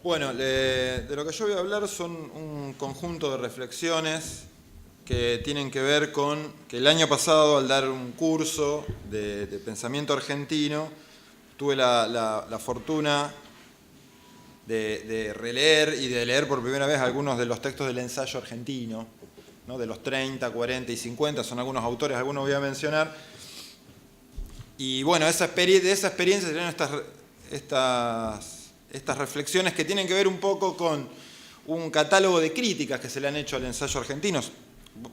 Bueno, de lo que yo voy a hablar son un conjunto de reflexiones que tienen que ver con que el año pasado, al dar un curso de pensamiento argentino, tuve la fortuna de releer y de leer por primera vez algunos de los textos del ensayo argentino, ¿no? De los 30, 40 y 50, son algunos autores, algunos voy a mencionar. Y bueno, de esa experiencia salieron estas reflexiones que tienen que ver un poco con un catálogo de críticas que se le han hecho al ensayo argentino.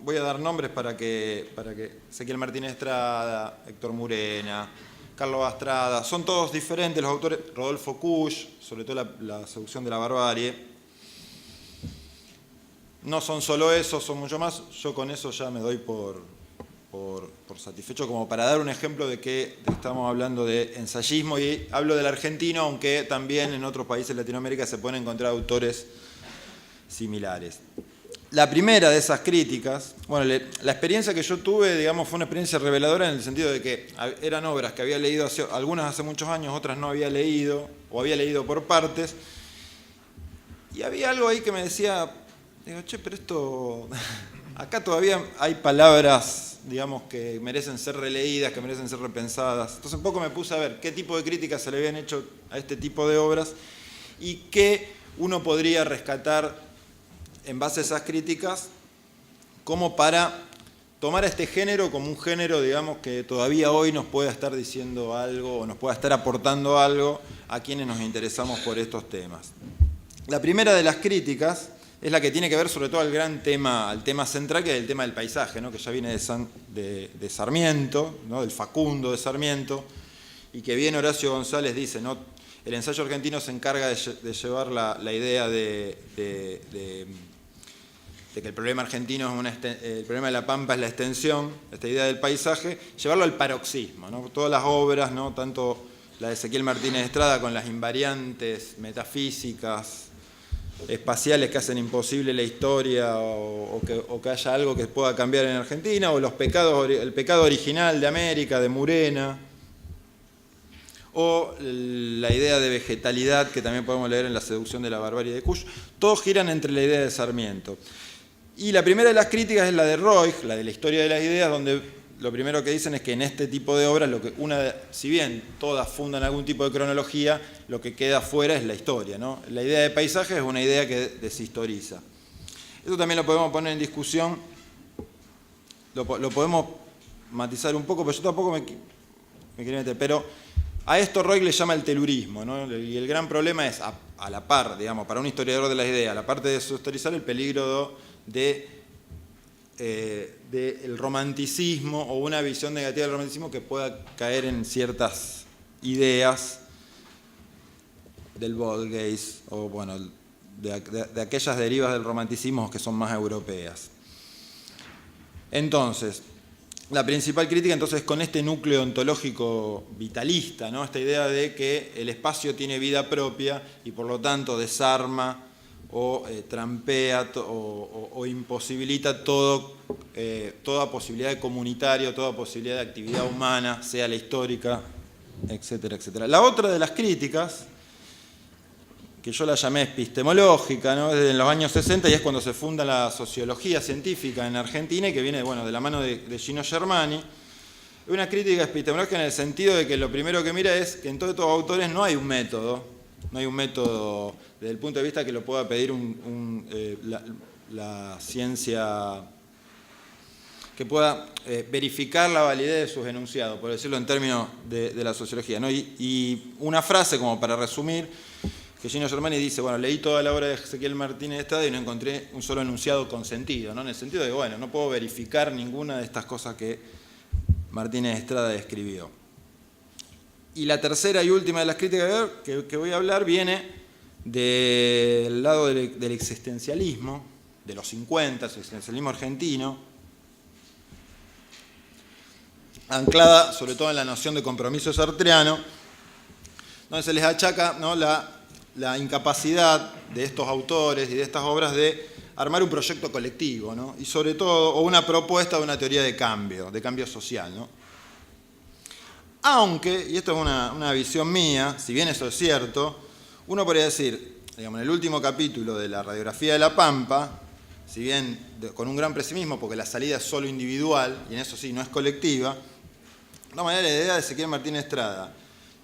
Voy a dar nombres para que Ezequiel Martínez Estrada, Héctor Murena, Carlos Bastrada, son todos diferentes los autores, Rodolfo Kusch, sobre todo la seducción de la barbarie. No son solo esos, son mucho más. Yo con eso ya me doy por satisfecho, como para dar un ejemplo de que estamos hablando de ensayismo, y hablo del argentino, aunque también en otros países de Latinoamérica se pueden encontrar autores similares. La primera de esas críticas, bueno, la experiencia que yo tuve, digamos, fue una experiencia reveladora en el sentido de que eran obras que había leído algunas hace muchos años, otras no había leído, o había leído por partes, y había algo ahí que me decía, digo, che, pero esto, acá todavía hay palabras, digamos, que merecen ser releídas, que merecen ser repensadas. Entonces un poco me puse a ver qué tipo de críticas se le habían hecho a este tipo de obras y qué uno podría rescatar en base a esas críticas como para tomar a este género como un género, digamos, que todavía hoy nos pueda estar diciendo algo o nos pueda estar aportando algo a quienes nos interesamos por estos temas. La primera de las críticas es la que tiene que ver sobre todo al tema central, que es el tema del paisaje, ¿no? Que ya viene de Sarmiento, ¿no? Del Facundo de Sarmiento, y que bien Horacio González dice, ¿no? El ensayo argentino se encarga de llevar la idea de que el problema argentino el problema de la Pampa es la extensión, esta idea del paisaje, llevarlo al paroxismo, ¿no? Todas las obras, ¿no? Tanto la de Ezequiel Martínez Estrada con las invariantes metafísicas, espaciales que hacen imposible la historia o que haya algo que pueda cambiar en Argentina, o el pecado original de América, de Murena, o la idea de vegetalidad que también podemos leer en La seducción de la barbarie de Kusch. Todos giran entre la idea de Sarmiento. Y la primera de las críticas es la de Roig, la de la historia de las ideas, donde lo primero que dicen es que en este tipo de obras, si bien todas fundan algún tipo de cronología, lo que queda fuera es la historia, ¿no? La idea de paisaje es una idea que deshistoriza. Eso también lo podemos poner en discusión, lo podemos matizar un poco, pero yo tampoco me quería meter. Pero a esto Roig le llama el telurismo, ¿no? Y el gran problema es, a la par, digamos, para un historiador de las ideas, a la parte de deshistorizar, el peligro del romanticismo o una visión negativa del romanticismo que pueda caer en ciertas ideas del Volksgeist o bueno, de aquellas derivas del romanticismo que son más europeas. Entonces, la principal crítica entonces es con este núcleo ontológico vitalista, ¿no? Esta idea de que el espacio tiene vida propia y por lo tanto desarma o trampea o imposibilita toda posibilidad de comunitario, toda posibilidad de actividad humana, sea la histórica, etcétera, etcétera. La otra de las críticas, que yo la llamé epistemológica, ¿no? Desde los años 60, y es cuando se funda la sociología científica en Argentina, y que viene, bueno, de la mano de Gino Germani. Es una crítica epistemológica en el sentido de que lo primero que mira es que en todos estos autores no hay un método desde el punto de vista que lo pueda pedir la ciencia, que pueda verificar la validez de sus enunciados, por decirlo en términos de la sociología, ¿no? Y una frase como para resumir, que Gino Germani dice, bueno, leí toda la obra de Ezequiel Martínez Estrada y no encontré un solo enunciado con sentido, ¿no? En el sentido de que, bueno, no puedo verificar ninguna de estas cosas que Martínez Estrada escribió. Y la tercera y última de las críticas que voy a hablar viene del lado del existencialismo, de los 50, el existencialismo argentino, anclada sobre todo en la noción de compromiso sartreano, donde se les achaca, ¿no? la incapacidad de estos autores y de estas obras de armar un proyecto colectivo, ¿no? Y sobre todo, o una propuesta de una teoría de cambio social, ¿no? Aunque, y esto es una visión mía, si bien eso es cierto, uno podría decir, digamos, en el último capítulo de la radiografía de La Pampa, si bien con un gran pesimismo, porque la salida es solo individual, y en eso sí, no es colectiva, de una manera la idea de Ezequiel Martínez Estrada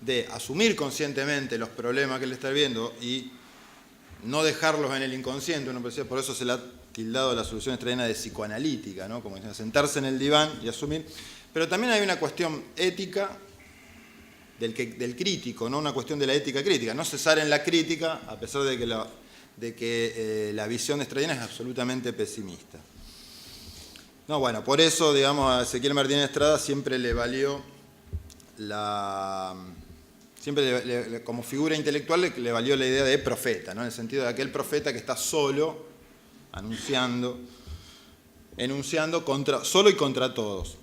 de asumir conscientemente los problemas que él está viendo y no dejarlos en el inconsciente, por eso se le ha tildado la solución estradiana de psicoanalítica, ¿no? Como sentarse en el diván y asumir. Pero también hay una cuestión ética del crítico, ¿no? Una cuestión de la ética crítica, no cesar en la crítica a pesar de que la visión estradiana es absolutamente pesimista. No, bueno, por eso, digamos, a Ezequiel Martínez Estrada siempre le valió como figura intelectual le valió la idea de profeta, ¿no? En el sentido de aquel profeta que está solo, enunciando solo y contra todos.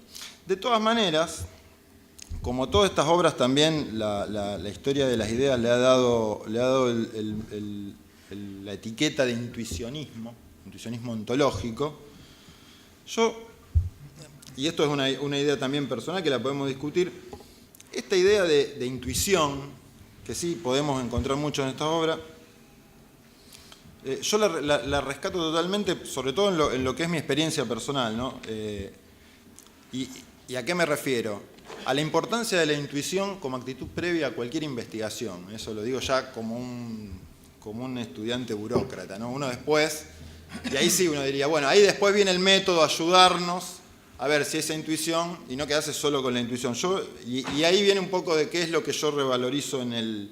De todas maneras, como todas estas obras también, la historia de las ideas le ha dado la etiqueta de intuicionismo ontológico. Y esto es una idea también personal que la podemos discutir, esta idea de intuición, que sí podemos encontrar mucho en estas obras, yo la rescato totalmente, sobre todo en lo que es mi experiencia personal, ¿no? ¿Y a qué me refiero? A la importancia de la intuición como actitud previa a cualquier investigación. Eso lo digo ya como un estudiante burócrata, ¿no? Uno después, y ahí sí uno diría, bueno, ahí después viene el método a ayudarnos a ver si esa intuición, y no quedarse solo con la intuición. Y ahí viene un poco de qué es lo que yo revalorizo en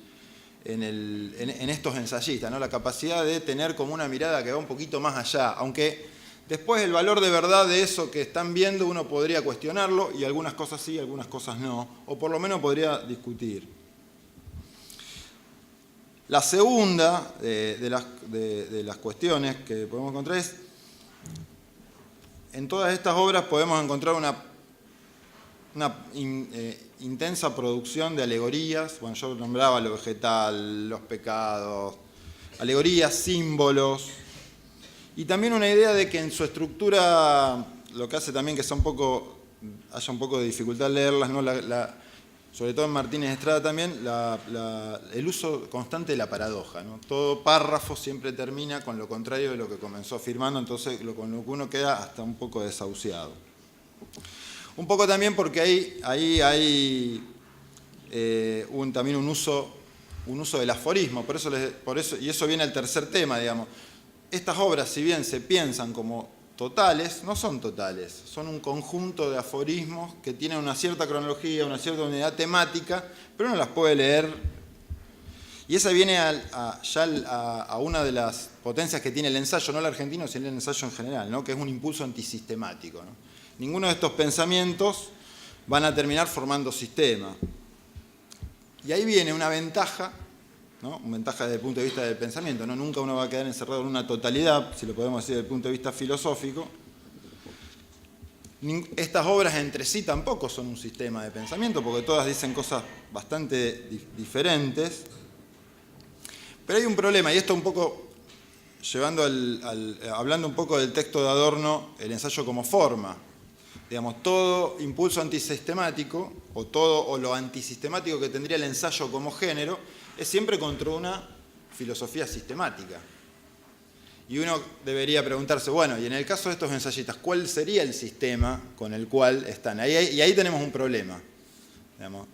estos ensayistas, ¿no? La capacidad de tener como una mirada que va un poquito más allá, aunque después el valor de verdad de eso que están viendo uno podría cuestionarlo, y algunas cosas sí, algunas cosas no, o por lo menos podría discutir. La segunda de las cuestiones que podemos encontrar es, en todas estas obras podemos encontrar una intensa producción de alegorías. Bueno, yo nombraba lo vegetal, los pecados, alegorías, símbolos, y también una idea de que en su estructura, lo que hace también que haya un poco de dificultad leerlas, ¿no? Sobre todo en Martínez Estrada también, el uso constante de la paradoja, ¿no? Todo párrafo siempre termina con lo contrario de lo que comenzó afirmando, entonces con lo que uno queda hasta un poco desahuciado. Un poco también porque ahí hay también un uso del aforismo, por eso, y eso viene al tercer tema, digamos. Estas obras, si bien se piensan como totales, no son totales, son un conjunto de aforismos que tienen una cierta cronología, una cierta unidad temática, pero uno las puede leer. Y esa viene a una de las potencias que tiene el ensayo, no el argentino, sino el ensayo en general, ¿no? Que es un impulso antisistemático, ¿no? Ninguno de estos pensamientos van a terminar formando sistema. Y ahí viene una ventaja, ¿no? Una ventaja desde el punto de vista del pensamiento, ¿no? Nunca uno va a quedar encerrado en una totalidad, si lo podemos decir desde el punto de vista filosófico. Estas obras entre sí tampoco son un sistema de pensamiento, porque todas dicen cosas bastante diferentes. Pero hay un problema, y esto un poco hablando un poco del texto de Adorno, el ensayo como forma. Digamos, todo impulso antisistemático, o lo antisistemático que tendría el ensayo como género, es siempre contra una filosofía sistemática. Y uno debería preguntarse, bueno, y en el caso de estos ensayistas, ¿cuál sería el sistema con el cual están? Y ahí tenemos un problema. Digamos,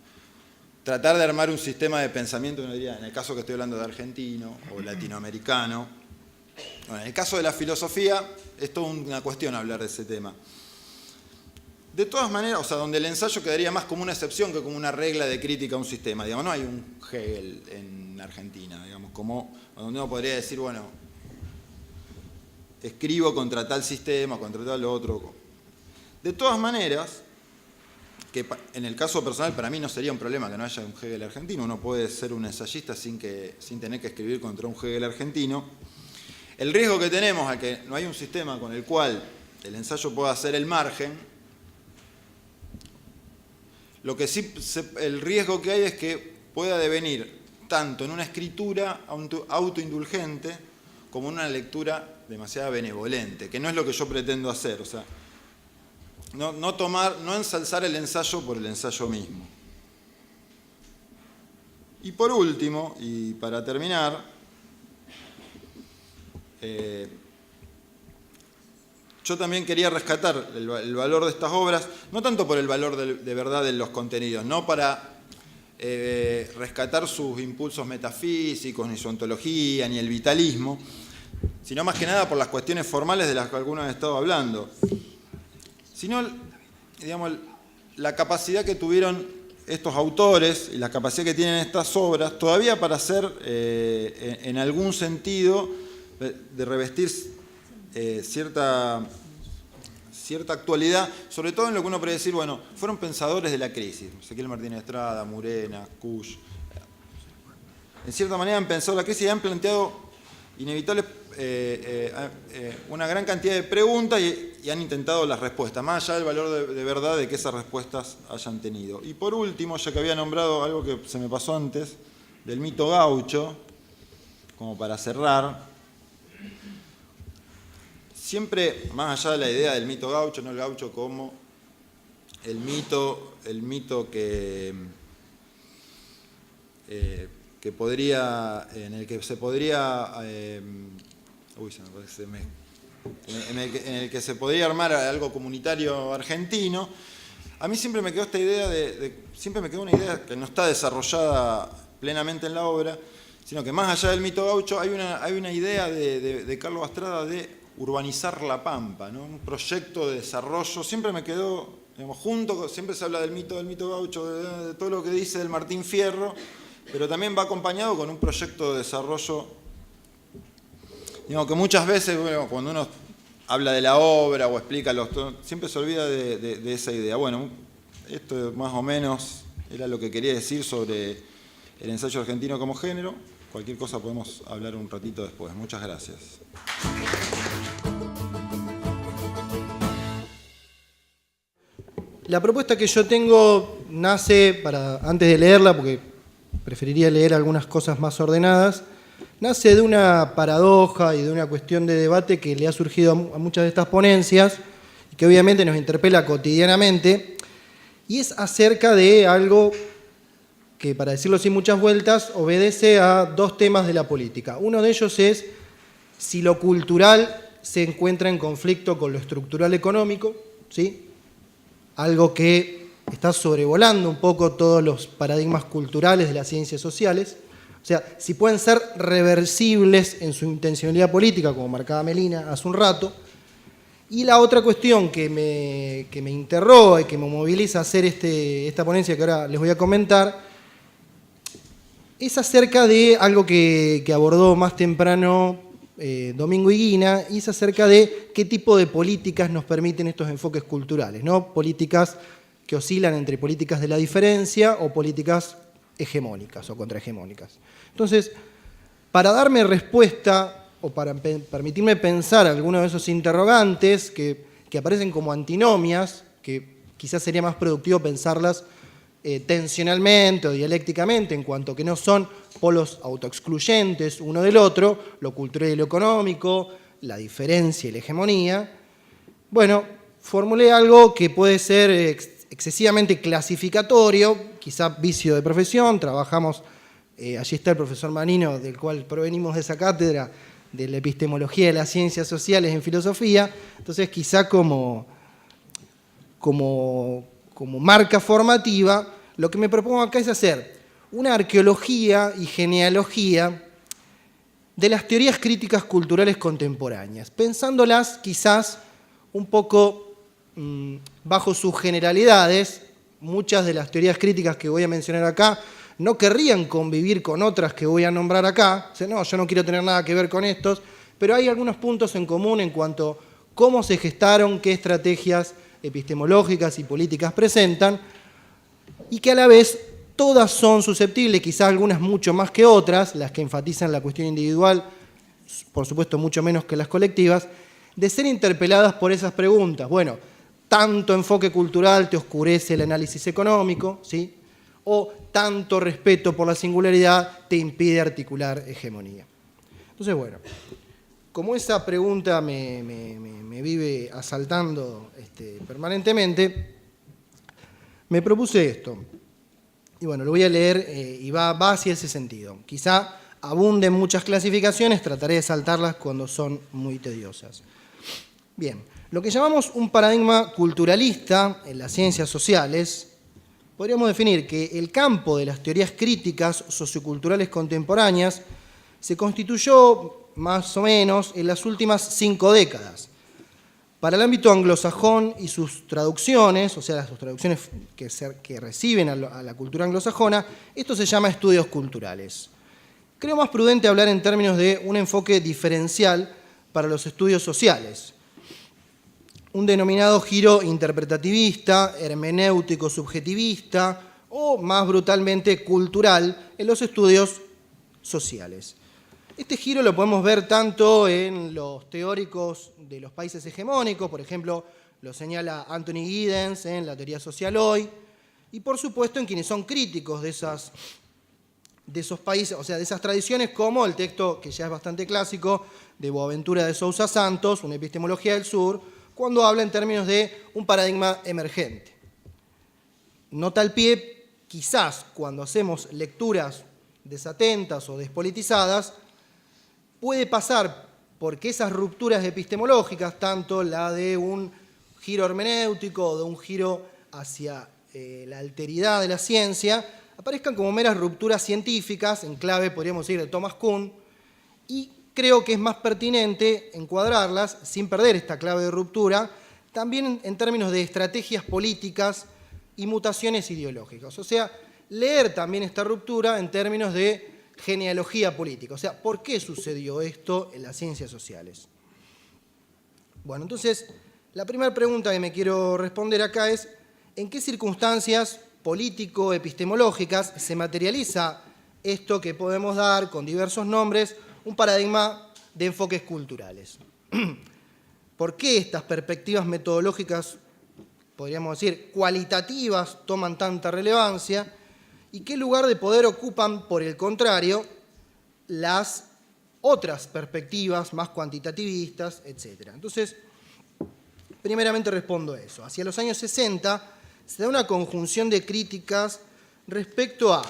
tratar de armar un sistema de pensamiento, uno diría, en el caso que estoy hablando de argentino o latinoamericano. Bueno, en el caso de la filosofía, es toda una cuestión hablar de ese tema. De todas maneras, o sea, donde el ensayo quedaría más como una excepción que como una regla de crítica a un sistema. Digamos, no hay un Hegel en Argentina, digamos, como donde uno podría decir, bueno, escribo contra tal sistema, contra tal otro. De todas maneras, que en el caso personal para mí no sería un problema que no haya un Hegel argentino, uno puede ser un ensayista sin tener que escribir contra un Hegel argentino. El riesgo que tenemos a que no hay un sistema con el cual el ensayo pueda ser el margen, lo que sí, el riesgo que hay es que pueda devenir tanto en una escritura autoindulgente como en una lectura demasiado benevolente, que no es lo que yo pretendo hacer, o sea, no ensalzar el ensayo por el ensayo mismo. Y por último, y para terminar, yo también quería rescatar el valor de estas obras, no tanto por el valor de verdad de los contenidos, no para rescatar sus impulsos metafísicos, ni su ontología, ni el vitalismo, sino más que nada por las cuestiones formales de las que algunos han estado hablando, sino, digamos, la capacidad que tuvieron estos autores y la capacidad que tienen estas obras todavía para hacer, en algún sentido, de revestir cierta actualidad, sobre todo en lo que uno puede decir, bueno, fueron pensadores de la crisis, Ezequiel Martínez Estrada, Murena, Kusch, en cierta manera han pensado la crisis y han planteado inevitables, una gran cantidad de preguntas y han intentado las respuestas, más allá del valor de verdad de que esas respuestas hayan tenido. Y por último, ya que había nombrado algo que se me pasó antes, del mito gaucho, como para cerrar, siempre, más allá de la idea del mito gaucho, no el gaucho como el mito que podría, en el que se podría, en el que se podría armar algo comunitario argentino. A mí siempre me quedó esta idea siempre me quedó una idea que no está desarrollada plenamente en la obra, sino que más allá del mito gaucho hay una idea de Carlos Astrada de urbanizar la Pampa, ¿no? Un proyecto de desarrollo, siempre me quedó, digamos, siempre se habla del mito gaucho, de todo lo que dice del Martín Fierro, pero también va acompañado con un proyecto de desarrollo, digamos, que muchas veces, bueno, cuando uno habla de la obra o explica siempre se olvida de esa idea. Bueno, esto más o menos era lo que quería decir sobre el ensayo argentino como género. Cualquier cosa podemos hablar un ratito después. Muchas gracias. La propuesta que yo tengo nace, antes de leerla, porque preferiría leer algunas cosas más ordenadas, nace de una paradoja y de una cuestión de debate que le ha surgido a muchas de estas ponencias y que obviamente nos interpela cotidianamente, y es acerca de algo que, para decirlo sin muchas vueltas, obedece a dos temas de la política. Uno de ellos es si lo cultural se encuentra en conflicto con lo estructural económico, ¿sí? Algo que está sobrevolando un poco todos los paradigmas culturales de las ciencias sociales. O sea, si pueden ser reversibles en su intencionalidad política, como marcaba Melina hace un rato. Y la otra cuestión que me interroga y que me moviliza a hacer esta ponencia que ahora les voy a comentar es acerca de algo que abordó más temprano Domingo Higuina, y es acerca de qué tipo de políticas nos permiten estos enfoques culturales, ¿no? Políticas que oscilan entre políticas de la diferencia o políticas hegemónicas o contrahegemónicas. Entonces, para darme respuesta o para permitirme pensar algunos de esos interrogantes que aparecen como antinomias, que quizás sería más productivo pensarlas tensionalmente o dialécticamente, en cuanto que no son polos autoexcluyentes uno del otro, lo cultural y lo económico, la diferencia y la hegemonía. Bueno, formulé algo que puede ser excesivamente clasificatorio, quizá vicio de profesión. Trabajamos, allí está el profesor Manino, del cual provenimos de esa cátedra de la epistemología de las ciencias sociales en filosofía, entonces quizá como marca formativa, lo que me propongo acá es hacer una arqueología y genealogía de las teorías críticas culturales contemporáneas, pensándolas quizás un poco bajo sus generalidades. Muchas de las teorías críticas que voy a mencionar acá no querrían convivir con otras que voy a nombrar acá. O sea, no, yo no quiero tener nada que ver con estos, pero hay algunos puntos en común en cuanto a cómo se gestaron, qué estrategias epistemológicas y políticas presentan, y que a la vez todas son susceptibles, quizás algunas mucho más que otras, las que enfatizan la cuestión individual, por supuesto mucho menos que las colectivas, de ser interpeladas por esas preguntas. Bueno, tanto enfoque cultural te oscurece el análisis económico, ¿sí? O tanto respeto por la singularidad te impide articular hegemonía. Entonces, bueno, como esa pregunta me vive asaltando permanentemente, me propuse esto. Y bueno, lo voy a leer y va hacia ese sentido. Quizá abunden muchas clasificaciones, trataré de saltarlas cuando son muy tediosas. Bien, lo que llamamos un paradigma culturalista en las ciencias sociales, podríamos definir que el campo de las teorías críticas socioculturales contemporáneas se constituyó más o menos en las últimas 5 décadas. Para el ámbito anglosajón y sus traducciones, o sea, las traducciones que reciben a la cultura anglosajona, esto se llama estudios culturales. Creo más prudente hablar en términos de un enfoque diferencial para los estudios sociales. Un denominado giro interpretativista, hermenéutico subjetivista o, más brutalmente, cultural en los estudios sociales. Este giro lo podemos ver tanto en los teóricos de los países hegemónicos, por ejemplo, lo señala Anthony Giddens en la teoría social hoy, y por supuesto en quienes son críticos de esos países, o sea, de esas tradiciones, como el texto que ya es bastante clásico de Boaventura de Sousa Santos, Una epistemología del sur, cuando habla en términos de un paradigma emergente. Nota al pie, quizás cuando hacemos lecturas desatentas o despolitizadas, puede pasar porque esas rupturas epistemológicas, tanto la de un giro hermenéutico o de un giro hacia la alteridad de la ciencia, aparezcan como meras rupturas científicas, en clave, podríamos decir, de Thomas Kuhn, y creo que es más pertinente encuadrarlas, sin perder esta clave de ruptura, también en términos de estrategias políticas y mutaciones ideológicas. O sea, leer también esta ruptura en términos de genealogía política. O sea, ¿por qué sucedió esto en las ciencias sociales? Bueno, entonces, la primera pregunta que me quiero responder acá es, ¿en qué circunstancias político-epistemológicas se materializa esto que podemos dar con diversos nombres, un paradigma de enfoques culturales? ¿Por qué estas perspectivas metodológicas, podríamos decir, cualitativas, toman tanta relevancia? ¿Y qué lugar de poder ocupan, por el contrario, las otras perspectivas más cuantitativistas, etcétera? Entonces, primeramente respondo a eso. Hacia los años 60 se da una conjunción de críticas respecto a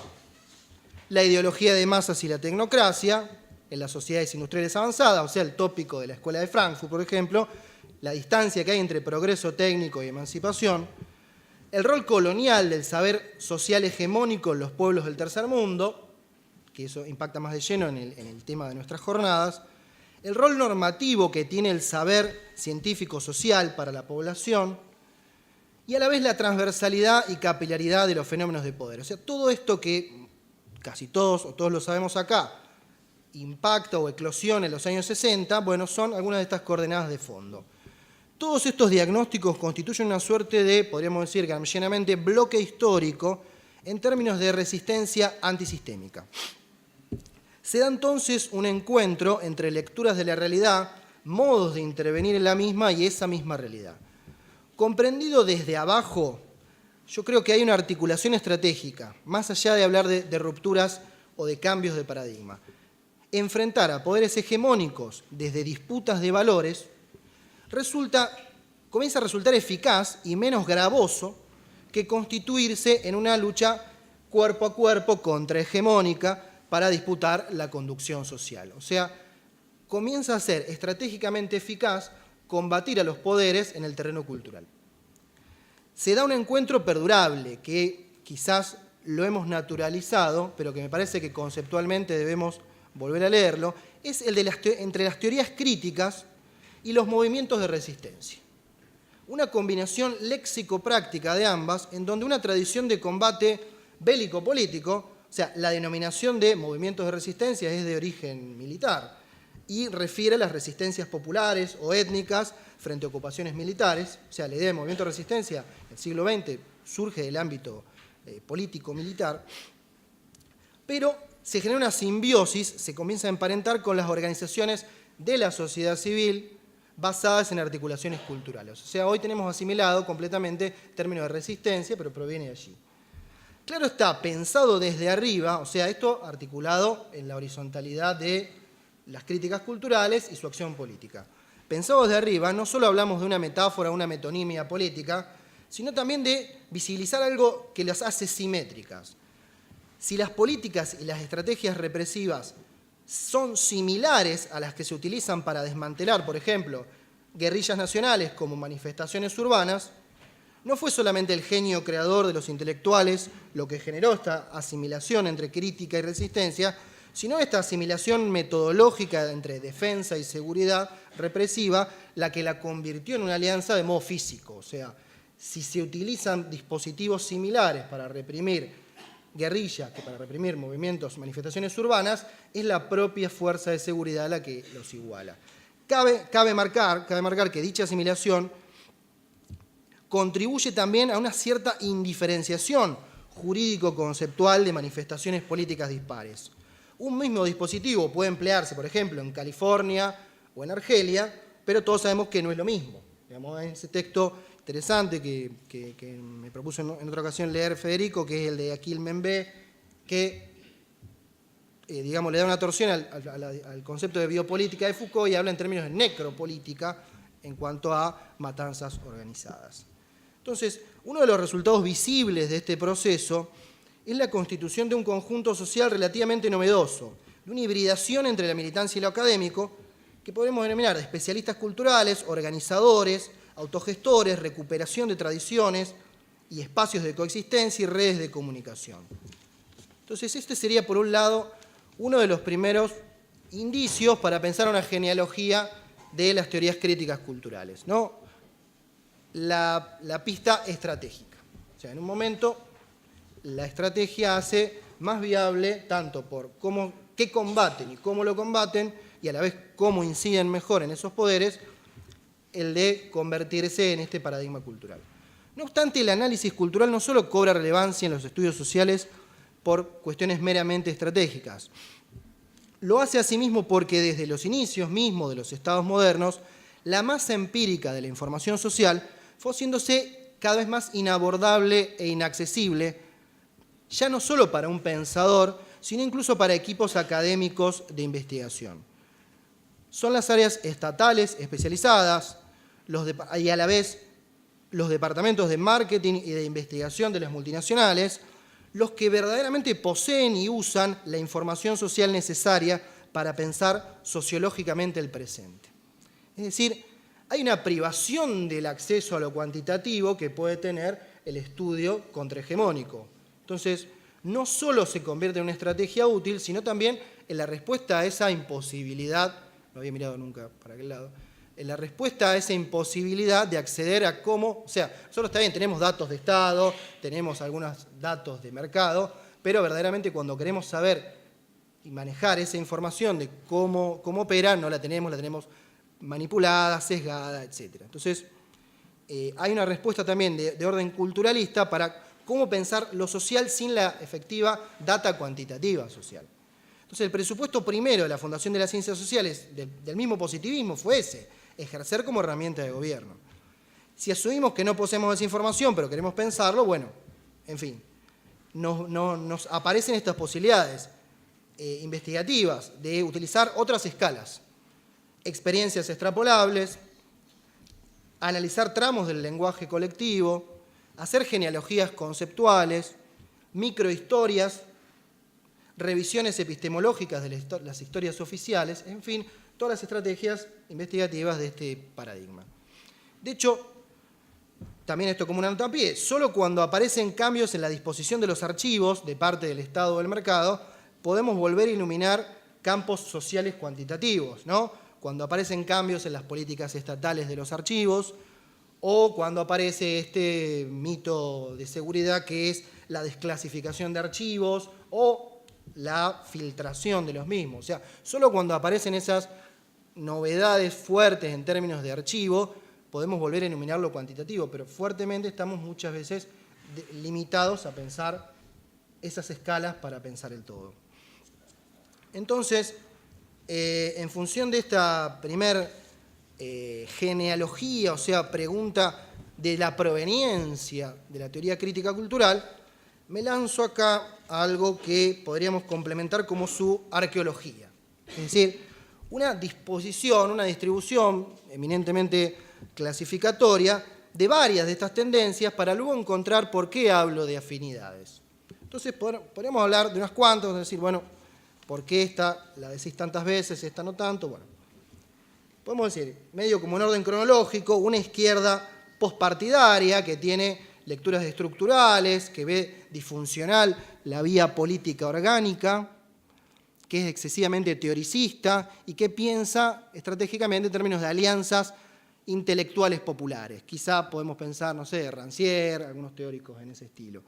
la ideología de masas y la tecnocracia en las sociedades industriales avanzadas, o sea, el tópico de la Escuela de Frankfurt, por ejemplo, la distancia que hay entre progreso técnico y emancipación, el rol colonial del saber social hegemónico en los pueblos del tercer mundo, que eso impacta más de lleno en el tema de nuestras jornadas, el rol normativo que tiene el saber científico-social para la población, y a la vez la transversalidad y capilaridad de los fenómenos de poder. O sea, todo esto que casi todos o todos lo sabemos acá, impacta o eclosiona en los años 60, bueno, son algunas de estas coordenadas de fondo. Todos estos diagnósticos constituyen una suerte de, podríamos decir gramscianamente, bloque histórico en términos de resistencia antisistémica. Se da entonces un encuentro entre lecturas de la realidad, modos de intervenir en la misma y esa misma realidad. Comprendido desde abajo, yo creo que hay una articulación estratégica, más allá de hablar de rupturas o de cambios de paradigma. Enfrentar a poderes hegemónicos desde disputas de valores comienza a resultar eficaz y menos gravoso que constituirse en una lucha cuerpo a cuerpo contrahegemónica para disputar la conducción social. O sea, comienza a ser estratégicamente eficaz combatir a los poderes en el terreno cultural. Se da un encuentro perdurable que quizás lo hemos naturalizado, pero que me parece que conceptualmente debemos volver a leerlo, es el de entre las teorías críticas y los movimientos de resistencia. Una combinación léxico-práctica de ambas, en donde una tradición de combate bélico-político, o sea, la denominación de movimientos de resistencia es de origen militar y refiere a las resistencias populares o étnicas frente a ocupaciones militares, o sea, la idea de movimiento de resistencia en el siglo XX surge del ámbito político-militar, pero se genera una simbiosis, se comienza a emparentar con las organizaciones de la sociedad civil basadas en articulaciones culturales. O sea, hoy tenemos asimilado completamente términos de resistencia, pero proviene de allí. Claro está, pensado desde arriba, o sea, esto articulado en la horizontalidad de las críticas culturales y su acción política. Pensado desde arriba, no solo hablamos de una metáfora, una metonimia política, sino también de visibilizar algo que las hace simétricas. Si las políticas y las estrategias represivas son similares a las que se utilizan para desmantelar, por ejemplo, guerrillas nacionales como manifestaciones urbanas, no fue solamente el genio creador de los intelectuales lo que generó esta asimilación entre crítica y resistencia, sino esta asimilación metodológica entre defensa y seguridad represiva, la que la convirtió en una alianza de modo físico. O sea, si se utilizan dispositivos similares para reprimir guerrillas que para reprimir movimientos, manifestaciones urbanas, es la propia fuerza de seguridad la que los iguala. Cabe marcar que dicha asimilación contribuye también a una cierta indiferenciación jurídico-conceptual de manifestaciones políticas dispares. Un mismo dispositivo puede emplearse, por ejemplo, en California o en Argelia, pero todos sabemos que no es lo mismo. Digamos, en ese texto interesante que me propuso en otra ocasión leer Federico, que es el de Akil Membe, que digamos, le da una torsión al concepto de biopolítica de Foucault y habla en términos de necropolítica en cuanto a matanzas organizadas. Entonces, uno de los resultados visibles de este proceso es la constitución de un conjunto social relativamente novedoso, de una hibridación entre la militancia y lo académico, que podemos denominar de especialistas culturales, organizadores, autogestores, recuperación de tradiciones y espacios de coexistencia y redes de comunicación. Entonces, este sería, por un lado, uno de los primeros indicios para pensar una genealogía de las teorías críticas culturales, ¿no? La pista estratégica. O sea, en un momento, la estrategia hace más viable tanto por qué combaten y cómo lo combaten, y a la vez cómo inciden mejor en esos poderes, el de convertirse en este paradigma cultural. No obstante, el análisis cultural no solo cobra relevancia en los estudios sociales por cuestiones meramente estratégicas. Lo hace asimismo porque desde los inicios mismos de los estados modernos, la masa empírica de la información social fue haciéndose cada vez más inabordable e inaccesible, ya no solo para un pensador, sino incluso para equipos académicos de investigación. Son las áreas estatales especializadas y a la vez los departamentos de marketing y de investigación de las multinacionales los que verdaderamente poseen y usan la información social necesaria para pensar sociológicamente el presente. Es decir, hay una privación del acceso a lo cuantitativo que puede tener el estudio contrahegemónico. Entonces, no solo se convierte en una estrategia útil, sino también en la respuesta a esa imposibilidad, no había mirado nunca para aquel lado, en la respuesta a esa imposibilidad de acceder a cómo, o sea, nosotros está bien, tenemos datos de Estado, tenemos algunos datos de mercado, pero verdaderamente cuando queremos saber y manejar esa información de cómo opera, no la tenemos manipulada, sesgada, etc. Entonces, hay una respuesta también de orden culturalista para cómo pensar lo social sin la efectiva data cuantitativa social. Entonces, el presupuesto primero de la Fundación de las Ciencias Sociales, del mismo positivismo, fue ese: ejercer como herramienta de gobierno. Si asumimos que no poseemos esa información, pero queremos pensarlo, bueno, en fin, nos aparecen estas posibilidades investigativas de utilizar otras escalas, experiencias extrapolables, analizar tramos del lenguaje colectivo, hacer genealogías conceptuales, microhistorias, revisiones epistemológicas de las historias oficiales, en fin, todas las estrategias investigativas de este paradigma. De hecho, también esto como una nota a pie, solo cuando aparecen cambios en la disposición de los archivos de parte del Estado o del mercado, podemos volver a iluminar campos sociales cuantitativos, ¿no? Cuando aparecen cambios en las políticas estatales de los archivos, o cuando aparece este mito de seguridad que es la desclasificación de archivos o la filtración de los mismos. O sea, solo cuando aparecen esas novedades fuertes en términos de archivo podemos volver a enumerar lo cuantitativo, pero fuertemente estamos muchas veces limitados a pensar esas escalas para pensar el todo. Entonces, en función de esta primer genealogía, o sea, pregunta de la proveniencia de la teoría crítica cultural, me lanzo acá a algo que podríamos complementar como su arqueología. Es decir, una disposición, una distribución eminentemente clasificatoria de varias de estas tendencias para luego encontrar por qué hablo de afinidades. Entonces, podríamos hablar de unas cuantas, es decir, bueno, ¿Por qué esta la decís tantas veces, esta no tanto? Bueno, podemos decir, medio como en orden cronológico, una izquierda postpartidaria que tiene lecturas estructurales, que ve disfuncional la vía política orgánica, que es excesivamente teoricista y que piensa estratégicamente en términos de alianzas intelectuales populares. Quizá podemos pensar, no sé, Rancière, algunos teóricos en ese estilo.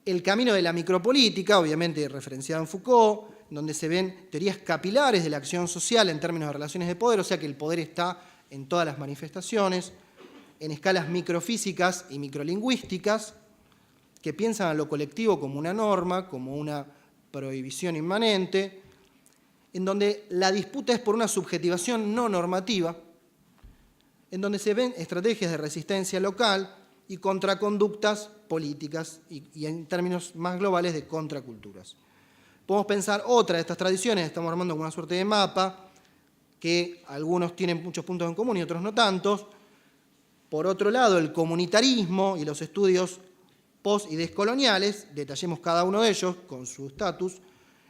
El camino de la micropolítica, obviamente referenciado en Foucault, donde se ven teorías capilares de la acción social en términos de relaciones de poder, o sea que el poder está en todas las manifestaciones, en escalas microfísicas y microlingüísticas, que piensan a lo colectivo como una norma, como una prohibición inmanente, en donde la disputa es por una subjetivación no normativa, en donde se ven estrategias de resistencia local y contraconductas políticas y en términos más globales de contraculturas. Podemos pensar otra de estas tradiciones, estamos armando como una suerte de mapa, que algunos tienen muchos puntos en común y otros no tantos. Por otro lado, el comunitarismo y los estudios post- y descoloniales, detallemos cada uno de ellos con su estatus,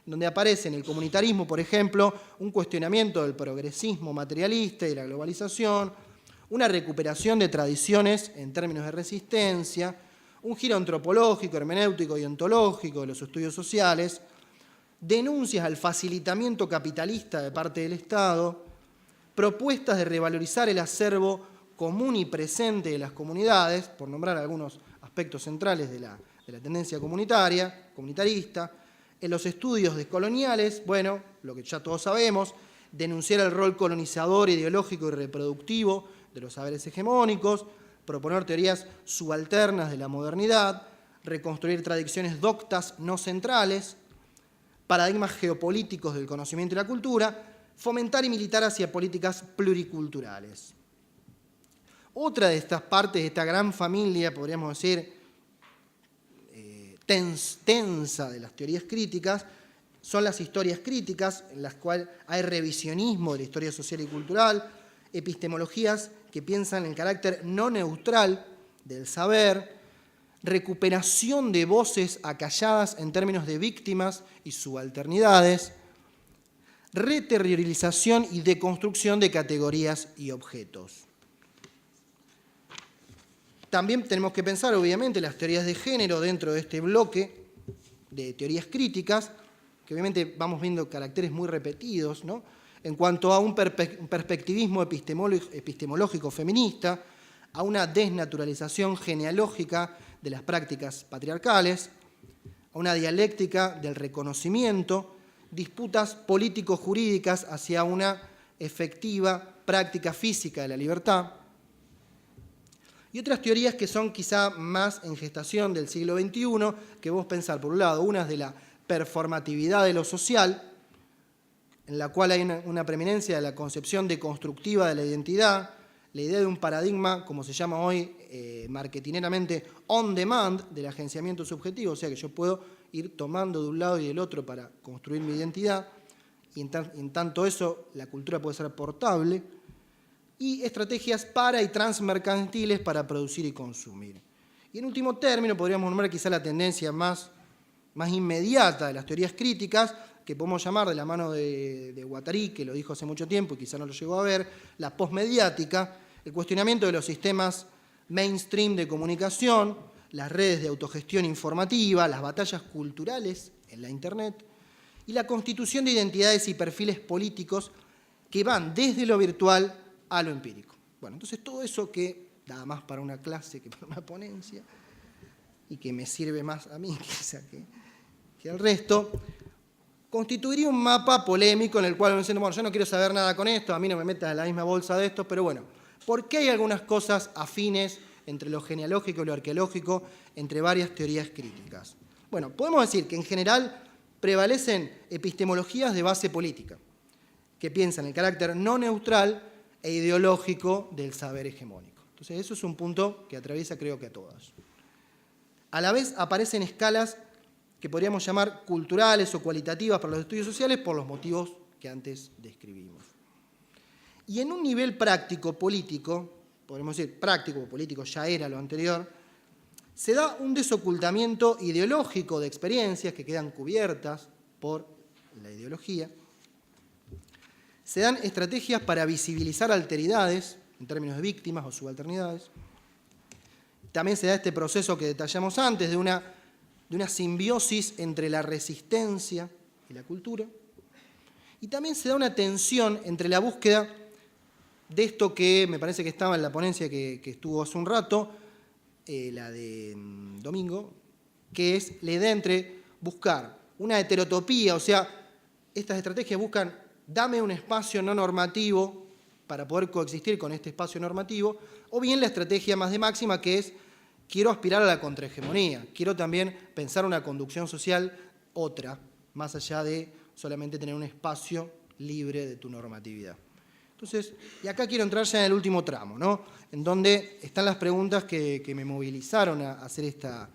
donde aparece en el comunitarismo, por ejemplo, un cuestionamiento del progresismo materialista y de la globalización, una recuperación de tradiciones en términos de resistencia, un giro antropológico, hermenéutico y ontológico de los estudios sociales, denuncias al facilitamiento capitalista de parte del Estado, propuestas de revalorizar el acervo común y presente de las comunidades, por nombrar algunos aspectos centrales de la tendencia comunitarista. En los estudios descoloniales, bueno, lo que ya todos sabemos, denunciar el rol colonizador, ideológico y reproductivo de los saberes hegemónicos, proponer teorías subalternas de la modernidad, reconstruir tradiciones doctas no centrales, paradigmas geopolíticos del conocimiento y la cultura, fomentar y militar hacia políticas pluriculturales. Otra de estas partes de esta gran familia, podríamos decir, tensa de las teorías críticas, son las historias críticas, en las cuales hay revisionismo de la historia social y cultural, epistemologías que piensan en el carácter no neutral del saber, recuperación de voces acalladas en términos de víctimas y subalternidades, reterritorialización y deconstrucción de categorías y objetos. También tenemos que pensar, obviamente, las teorías de género dentro de este bloque de teorías críticas, que obviamente vamos viendo caracteres muy repetidos, ¿no? En cuanto a un perspectivismo epistemológico feminista, a una desnaturalización genealógica de las prácticas patriarcales, a una dialéctica del reconocimiento, disputas político-jurídicas hacia una efectiva práctica física de la libertad, y otras teorías que son quizá más en gestación del siglo XXI, que vos pensar, por un lado, una es de la performatividad de lo social, en la cual hay una preeminencia de la concepción deconstructiva de la identidad, la idea de un paradigma, como se llama hoy marketineramente, on demand, del agenciamiento subjetivo, o sea que yo puedo ir tomando de un lado y del otro para construir mi identidad, y en tanto eso la cultura puede ser portable, y estrategias para y transmercantiles para producir y consumir. Y en último término, podríamos nombrar quizá la tendencia más inmediata de las teorías críticas, que podemos llamar de la mano de Guattari, que lo dijo hace mucho tiempo y quizá no lo llegó a ver, la postmediática, el cuestionamiento de los sistemas mainstream de comunicación, las redes de autogestión informativa, las batallas culturales en la Internet y la constitución de identidades y perfiles políticos que van desde lo virtual a lo empírico. Bueno, entonces todo eso que da más para una clase que para una ponencia y que me sirve más a mí quizá que al resto, constituiría un mapa polémico en el cual uno dice, bueno, yo no quiero saber nada con esto, a mí no me metas en la misma bolsa de esto, pero bueno, ¿por qué hay algunas cosas afines entre lo genealógico y lo arqueológico, entre varias teorías críticas? Bueno, podemos decir que en general prevalecen epistemologías de base política, que piensan el carácter no neutral e ideológico del saber hegemónico. Entonces, eso es un punto que atraviesa, creo que a todas. A la vez aparecen escalas que podríamos llamar culturales o cualitativas para los estudios sociales por los motivos que antes describimos. Y en un nivel práctico político, podemos decir práctico o político ya era lo anterior, se da un desocultamiento ideológico de experiencias que quedan cubiertas por la ideología. Se dan estrategias para visibilizar alteridades, en términos de víctimas o subalternidades. También se da este proceso que detallamos antes, de una simbiosis entre la resistencia y la cultura. Y también se da una tensión entre la búsqueda de esto que me parece que estaba en la ponencia que estuvo hace un rato, la de Domingo, que es la idea entre buscar una heterotopía, o sea, estas estrategias buscan, dame un espacio no normativo para poder coexistir con este espacio normativo, o bien la estrategia más de máxima, que es, quiero aspirar a la contrahegemonía, quiero también pensar una conducción social otra, más allá de solamente tener un espacio libre de tu normatividad. Entonces, y acá quiero entrar ya en el último tramo, ¿no? En donde están las preguntas que me movilizaron a hacer esta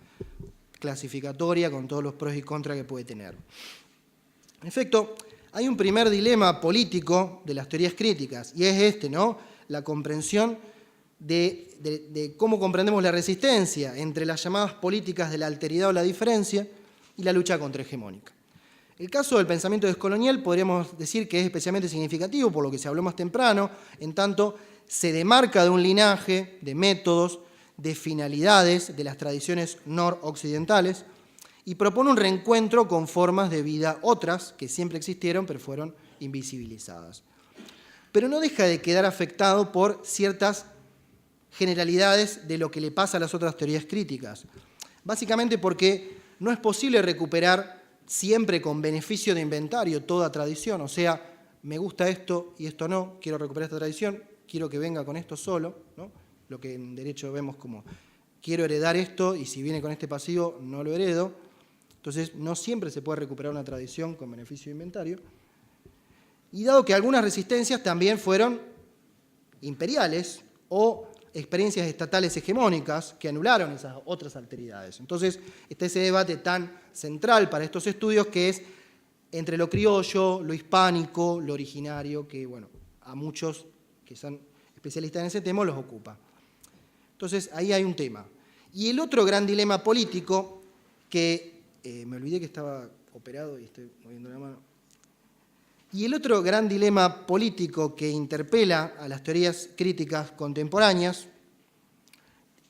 clasificatoria con todos los pros y contras que puede tener. En efecto, hay un primer dilema político de las teorías críticas, y es este, ¿no? La comprensión de cómo comprendemos la resistencia entre las llamadas políticas de la alteridad o la diferencia y la lucha contrahegemónica. El caso del pensamiento descolonial podríamos decir que es especialmente significativo por lo que se habló más temprano, en tanto se demarca de un linaje de métodos, de finalidades de las tradiciones noroccidentales y propone un reencuentro con formas de vida otras que siempre existieron pero fueron invisibilizadas. Pero no deja de quedar afectado por ciertas generalidades de lo que le pasa a las otras teorías críticas. Básicamente porque no es posible recuperar siempre con beneficio de inventario toda tradición, o sea, me gusta esto y esto no, quiero recuperar esta tradición, quiero que venga con esto solo, ¿no? Lo que en derecho vemos como quiero heredar esto y si viene con este pasivo no lo heredo. Entonces no siempre se puede recuperar una tradición con beneficio de inventario. Y dado que algunas resistencias también fueron imperiales o experiencias estatales hegemónicas que anularon esas otras alteridades. Entonces está ese debate tan central para estos estudios que es entre lo criollo, lo hispánico, lo originario, que bueno, a muchos que son especialistas en ese tema los ocupa. Entonces ahí hay un tema. Y el otro gran dilema político, que me olvidé que estaba operado y estoy moviendo la mano. Y el otro gran dilema político que interpela a las teorías críticas contemporáneas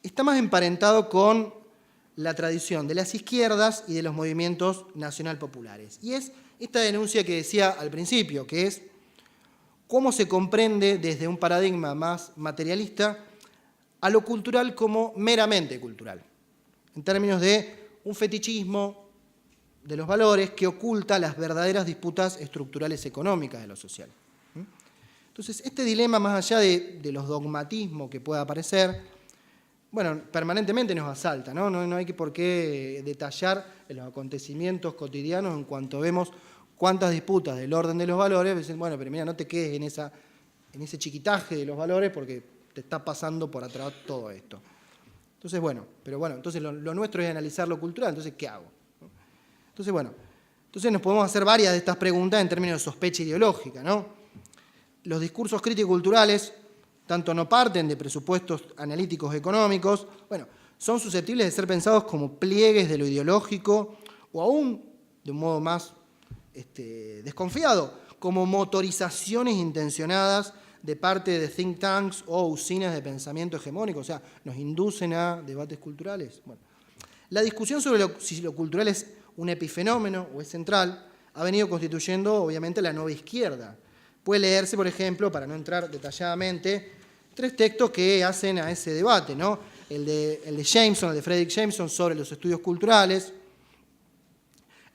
está más emparentado con la tradición de las izquierdas y de los movimientos nacional-populares. Y es esta denuncia que decía al principio, que es cómo se comprende desde un paradigma más materialista a lo cultural como meramente cultural, en términos de un fetichismo de los valores que oculta las verdaderas disputas estructurales económicas de lo social. Entonces, este dilema, más allá de los dogmatismos que pueda aparecer, bueno, permanentemente nos asalta, ¿no? No hay por qué detallar en los acontecimientos cotidianos en cuanto vemos cuántas disputas del orden de los valores, dicen, bueno, pero mira, no te quedes en ese chiquitaje de los valores porque te está pasando por atrás todo esto. Entonces, entonces lo nuestro es analizar lo cultural, entonces, ¿qué hago? Entonces, entonces nos podemos hacer varias de estas preguntas en términos de sospecha ideológica, ¿no? Los discursos crítico-culturales tanto no parten de presupuestos analíticos económicos, son susceptibles de ser pensados como pliegues de lo ideológico o aún, de un modo más desconfiado, como motorizaciones intencionadas de parte de think tanks o usinas de pensamiento hegemónico, o sea, nos inducen a debates culturales. Bueno, la discusión sobre si lo cultural es un epifenómeno o es central ha venido constituyendo, obviamente, la nueva izquierda. Puede leerse, por ejemplo, para no entrar detalladamente, 3 textos que hacen a ese debate, ¿no? El de Jameson, el de Frederick Jameson sobre los estudios culturales,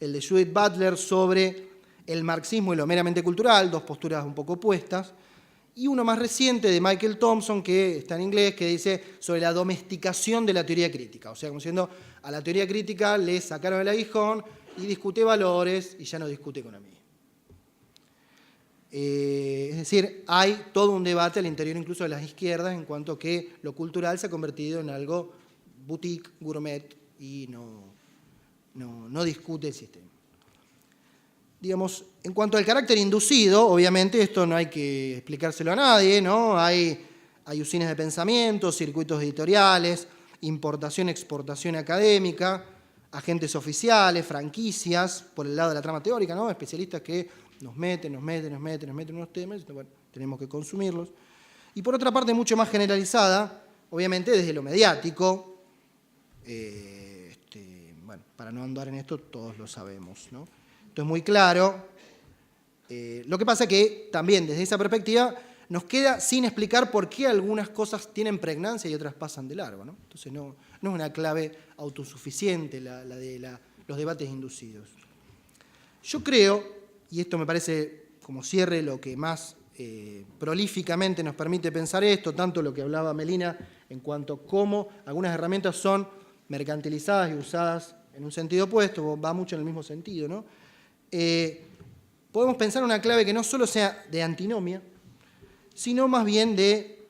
el de Judith Butler sobre el marxismo y lo meramente cultural, 2 posturas un poco opuestas, y uno más reciente de Michael Thompson, que está en inglés, que dice sobre la domesticación de la teoría crítica, o sea, como diciendo, a la teoría crítica le sacaron el aguijón y discute valores y ya no discute economía. Es decir, hay todo un debate al interior incluso de las izquierdas en cuanto a que lo cultural se ha convertido en algo boutique, gourmet y no discute el sistema. Digamos, en cuanto al carácter inducido, obviamente esto no hay que explicárselo a nadie, ¿no? Hay usinas de pensamiento, circuitos editoriales, importación, exportación académica, agentes oficiales, franquicias, por el lado de la trama teórica, ¿no? Especialistas que nos meten unos temas, bueno, tenemos que consumirlos. Y por otra parte, mucho más generalizada, obviamente desde lo mediático, bueno, para no andar en esto, todos lo sabemos, ¿no? Esto es muy claro. Lo que pasa es que también desde esa perspectiva nos queda sin explicar por qué algunas cosas tienen pregnancia y otras pasan de largo, ¿no? Entonces no es una clave autosuficiente la de los debates inducidos. Yo creo, y esto me parece como cierre lo que más prolíficamente nos permite pensar esto, tanto lo que hablaba Melina en cuanto a cómo algunas herramientas son mercantilizadas y usadas en un sentido opuesto, va mucho en el mismo sentido, ¿no? Podemos pensar una clave que no solo sea de antinomia, sino más bien de,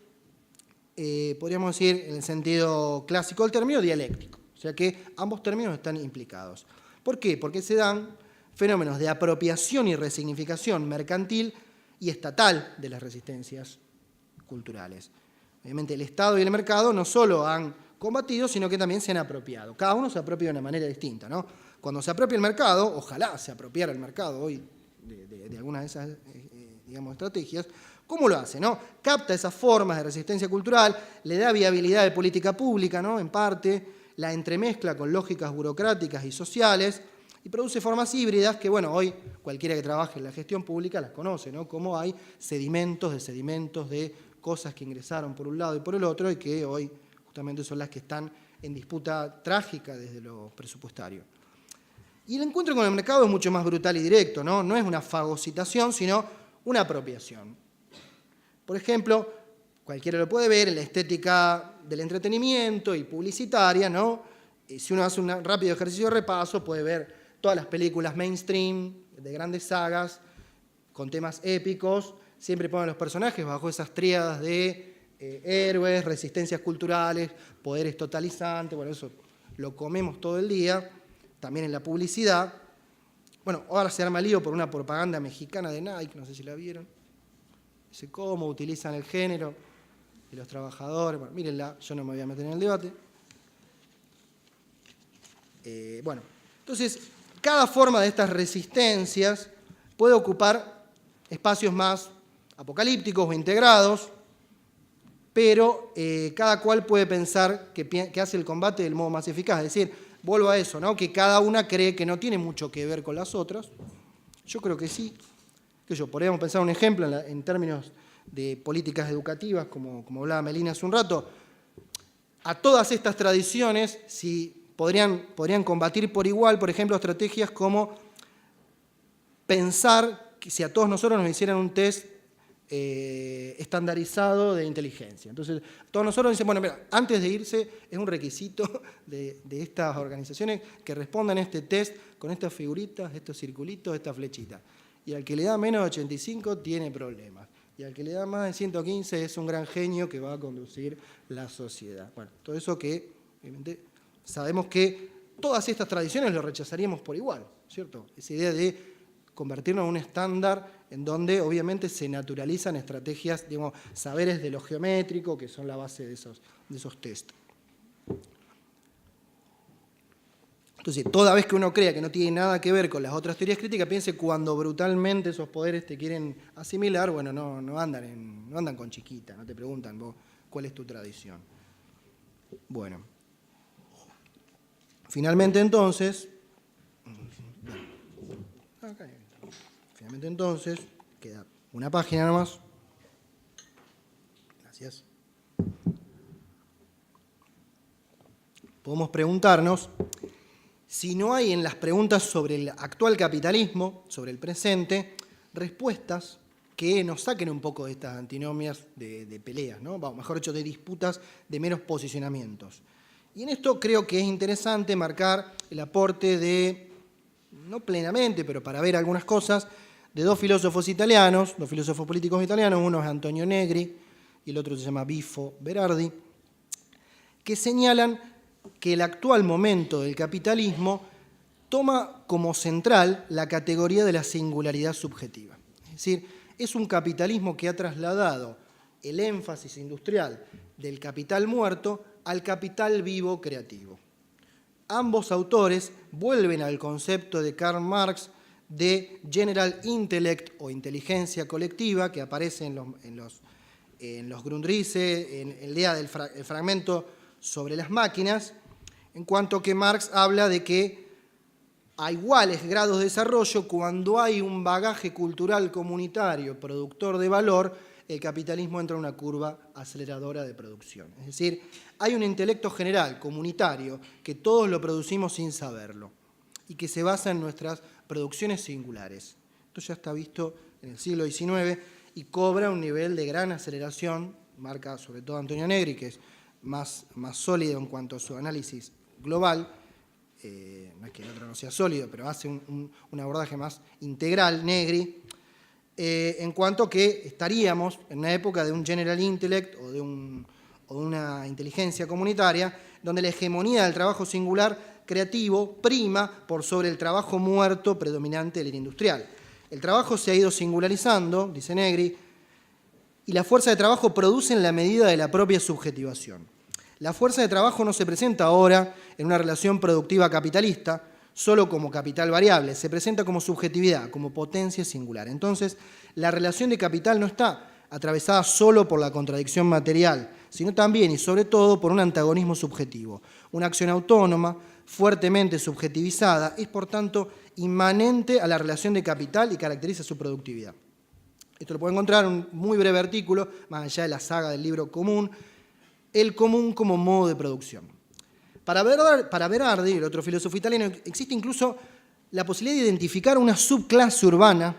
podríamos decir, en el sentido clásico del término, dialéctico. O sea que ambos términos están implicados. ¿Por qué? Porque se dan fenómenos de apropiación y resignificación mercantil y estatal de las resistencias culturales. Obviamente el Estado y el mercado no solo han combatido, sino que también se han apropiado. Cada uno se apropia de una manera distinta, ¿no? Cuando se apropia el mercado, ojalá se apropiara el mercado hoy de algunas de esas digamos, estrategias, ¿cómo lo hace, no? Capta esas formas de resistencia cultural, le da viabilidad de política pública, ¿no? En parte, la entremezcla con lógicas burocráticas y sociales, y produce formas híbridas que, bueno, hoy cualquiera que trabaje en la gestión pública las conoce, ¿no? Como hay sedimentos de cosas que ingresaron por un lado y por el otro y que hoy justamente son las que están en disputa trágica desde lo presupuestario. Y el encuentro con el mercado es mucho más brutal y directo, ¿no? No es una fagocitación, sino una apropiación. Por ejemplo, cualquiera lo puede ver en la estética del entretenimiento y publicitaria, ¿no? Si uno hace un rápido ejercicio de repaso, puede ver todas las películas mainstream, de grandes sagas, con temas épicos, siempre ponen los personajes bajo esas tríadas de héroes, resistencias culturales, poderes totalizantes, bueno, eso lo comemos todo el día, también en la publicidad. Bueno, ahora se arma lío por una propaganda mexicana de Nike, no sé si la vieron. Dice cómo utilizan el género de los trabajadores. Bueno, mírenla, yo no me voy a meter en el debate. Bueno, entonces, cada forma de estas resistencias puede ocupar espacios más apocalípticos o integrados, pero cada cual puede pensar que hace el combate del modo más eficaz. Es decir, vuelvo a eso, ¿no? Que cada una cree que no tiene mucho que ver con las otras. Yo creo que sí. Podríamos pensar un ejemplo en términos de políticas educativas, como hablaba Melina hace un rato. A todas estas tradiciones, si podrían combatir por igual, por ejemplo, estrategias como pensar que si a todos nosotros nos hicieran un test estandarizado de inteligencia. Entonces, todos nosotros dicen, bueno, mira, antes de irse es un requisito de estas organizaciones que respondan a este test con estas figuritas, estos circulitos, estas flechitas. Y al que le da menos de 85 tiene problemas. Y al que le da más de 115 es un gran genio que va a conducir la sociedad. Bueno, todo eso que, obviamente, sabemos que todas estas tradiciones lo rechazaríamos por igual, ¿cierto? Esa idea de convertirnos en un estándar en donde obviamente se naturalizan estrategias, digamos, saberes de lo geométrico, que son la base de esos test. Entonces, toda vez que uno crea que no tiene nada que ver con las otras teorías críticas, piense cuando brutalmente esos poderes te quieren asimilar, bueno, no andan con chiquita, no te preguntan vos cuál es tu tradición. Bueno. Finalmente entonces, queda una página nomás. Gracias. Podemos preguntarnos si no hay en las preguntas sobre el actual capitalismo, sobre el presente, respuestas que nos saquen un poco de estas antinomias de peleas, ¿no? Mejor dicho, de disputas, de meros posicionamientos. Y en esto creo que es interesante marcar el aporte de, no plenamente, pero para ver algunas cosas, de dos filósofos italianos, dos filósofos políticos italianos, uno es Antonio Negri y el otro se llama Bifo Berardi, que señalan que el actual momento del capitalismo toma como central la categoría de la singularidad subjetiva. Es decir, es un capitalismo que ha trasladado el énfasis industrial del capital muerto al capital vivo creativo. ambos autores vuelven al concepto de Karl Marx de General Intellect o inteligencia colectiva que aparece en los Grundrisse, en el día del fragmento sobre las máquinas, en cuanto que Marx habla de que a iguales grados de desarrollo, cuando hay un bagaje cultural comunitario productor de valor, el capitalismo entra en una curva aceleradora de producción. Es decir, hay un intelecto general, comunitario, que todos lo producimos sin saberlo y que se basa en nuestras producciones singulares. Esto ya está visto en el siglo XIX y cobra un nivel de gran aceleración, marca sobre todo Antonio Negri, que es más sólido en cuanto a su análisis global. No es que el otro no sea sólido, pero hace un abordaje más integral, Negri, en cuanto que estaríamos en una época de un General Intellect o de una inteligencia comunitaria, donde la hegemonía del trabajo singular creativo prima por sobre el trabajo muerto predominante del industrial. El trabajo se ha ido singularizando, dice Negri, y la fuerza de trabajo produce en la medida de la propia subjetivación. La fuerza de trabajo no se presenta ahora en una relación productiva capitalista, solo como capital variable, se presenta como subjetividad, como potencia singular. Entonces, la relación de capital no está atravesada solo por la contradicción material, sino también y sobre todo por un antagonismo subjetivo. Una acción autónoma, fuertemente subjetivizada, es por tanto inmanente a la relación de capital y caracteriza su productividad. Esto lo puede encontrar en un muy breve artículo, más allá de la saga del libro común, El común como modo de producción. Para Berardi, el otro filósofo italiano, existe incluso la posibilidad de identificar una subclase urbana,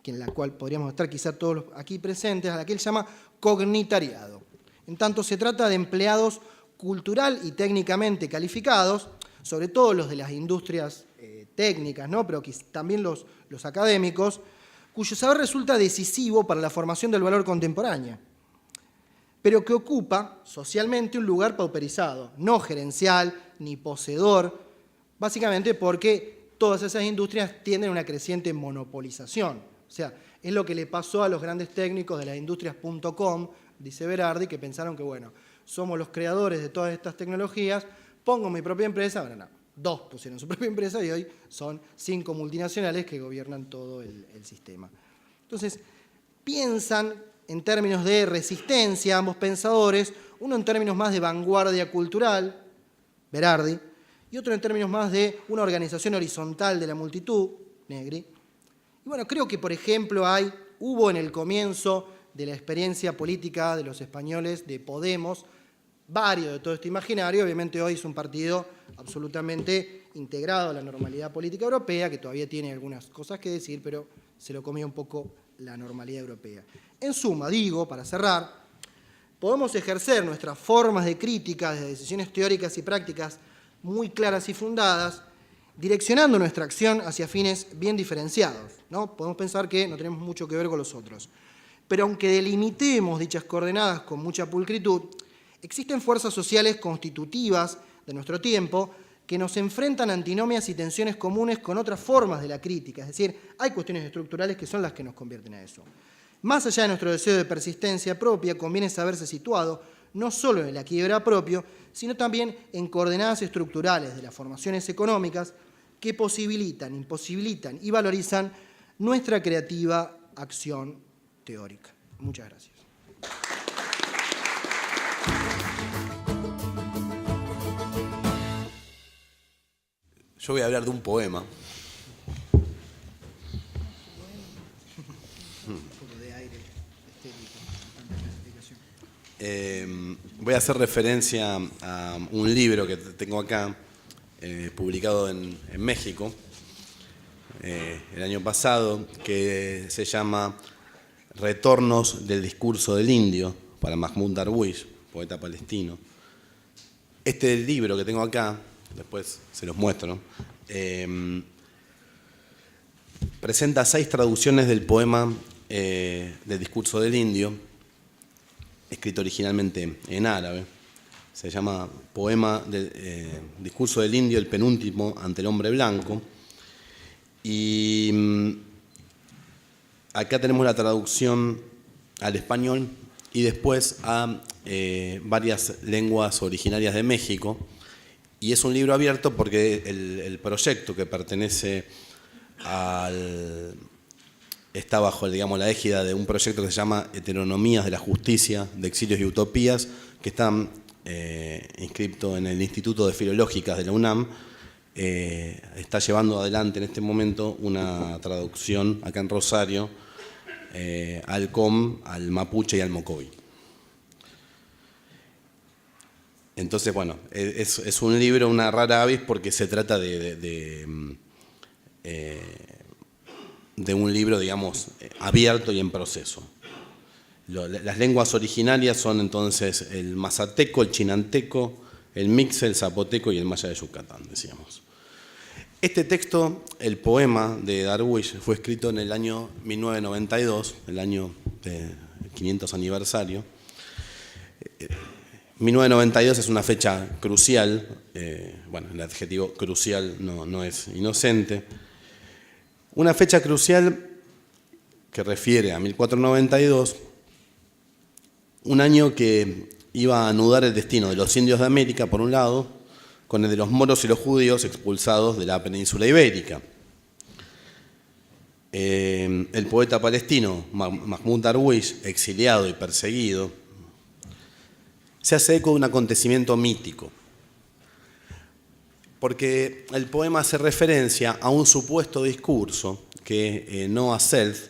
en la cual podríamos estar quizá todos aquí presentes, a la que él llama cognitariado. En tanto se trata de empleados cultural y técnicamente calificados, sobre todo los de las industrias técnicas, ¿no? Pero también los académicos, cuyo saber resulta decisivo para la formación del valor contemporáneo, pero que ocupa socialmente un lugar pauperizado, no gerencial ni poseedor, básicamente porque todas esas industrias tienden a una creciente monopolización. O sea, es lo que le pasó a los grandes técnicos de las industrias.com, dice Berardi, que pensaron que, bueno, somos los creadores de todas estas tecnologías, pongo mi propia empresa, bueno, no, 2 pusieron su propia empresa y hoy son 5 multinacionales que gobiernan todo el sistema. Entonces, piensan en términos de resistencia, ambos pensadores, uno en términos más de vanguardia cultural, Berardi, y otro en términos más de una organización horizontal de la multitud, Negri. Y bueno, creo que, por ejemplo, hubo en el comienzo de la experiencia política de los españoles, de Podemos, varios de todo este imaginario. Obviamente hoy es un partido absolutamente integrado a la normalidad política europea, que todavía tiene algunas cosas que decir, pero se lo comió un poco la normalidad europea. En suma, digo, para cerrar, podemos ejercer nuestras formas de crítica de decisiones teóricas y prácticas muy claras y fundadas, direccionando nuestra acción hacia fines bien diferenciados, ¿no? Podemos pensar que no tenemos mucho que ver con los otros. Pero aunque delimitemos dichas coordenadas con mucha pulcritud, existen fuerzas sociales constitutivas de nuestro tiempo que nos enfrentan antinomias y tensiones comunes con otras formas de la crítica. Es decir, hay cuestiones estructurales que son las que nos convierten a eso. Más allá de nuestro deseo de persistencia propia, conviene saberse situado no solo en el aquí y ahora propio, sino también en coordenadas estructurales de las formaciones económicas que posibilitan, imposibilitan y valorizan nuestra creativa acción teórica. Muchas gracias. Yo voy a hablar de un poema. Voy a hacer referencia a un libro que tengo acá, publicado en México el año pasado, que se llama Retornos del discurso del indio, para Mahmoud Darwish, poeta palestino. Este libro que tengo acá, después se los muestro, presenta 6 traducciones del poema del discurso del indio, escrito originalmente en árabe. Se llama Poema del discurso del indio, el penúltimo ante el hombre blanco. Y acá tenemos la traducción al español y después a varias lenguas originarias de México. Y es un libro abierto porque el proyecto que pertenece está bajo, digamos, la égida de un proyecto que se llama Heteronomías de la Justicia, de Exilios y Utopías, que está inscrito en el Instituto de Filológicas de la UNAM. Está llevando adelante en este momento una traducción acá en Rosario al com, al mapuche y al mocovi. Entonces, bueno, es un libro, una rara avis, porque se trata de un libro, digamos, abierto y en proceso. Las lenguas originarias son entonces el mazateco, el chinanteco, el mixe, el zapoteco y el maya de Yucatán, decíamos. Este texto, el poema de Darwish, fue escrito en el año 1992, el año del 500 aniversario. 1992 es una fecha crucial, bueno, el adjetivo crucial no es inocente. Una fecha crucial que refiere a 1492, un año que iba a anudar el destino de los indios de América, por un lado, con el de los moros y los judíos expulsados de la península ibérica. El poeta palestino Mahmoud Darwish, exiliado y perseguido, se hace eco de un acontecimiento mítico, porque el poema hace referencia a un supuesto discurso que Noah Self,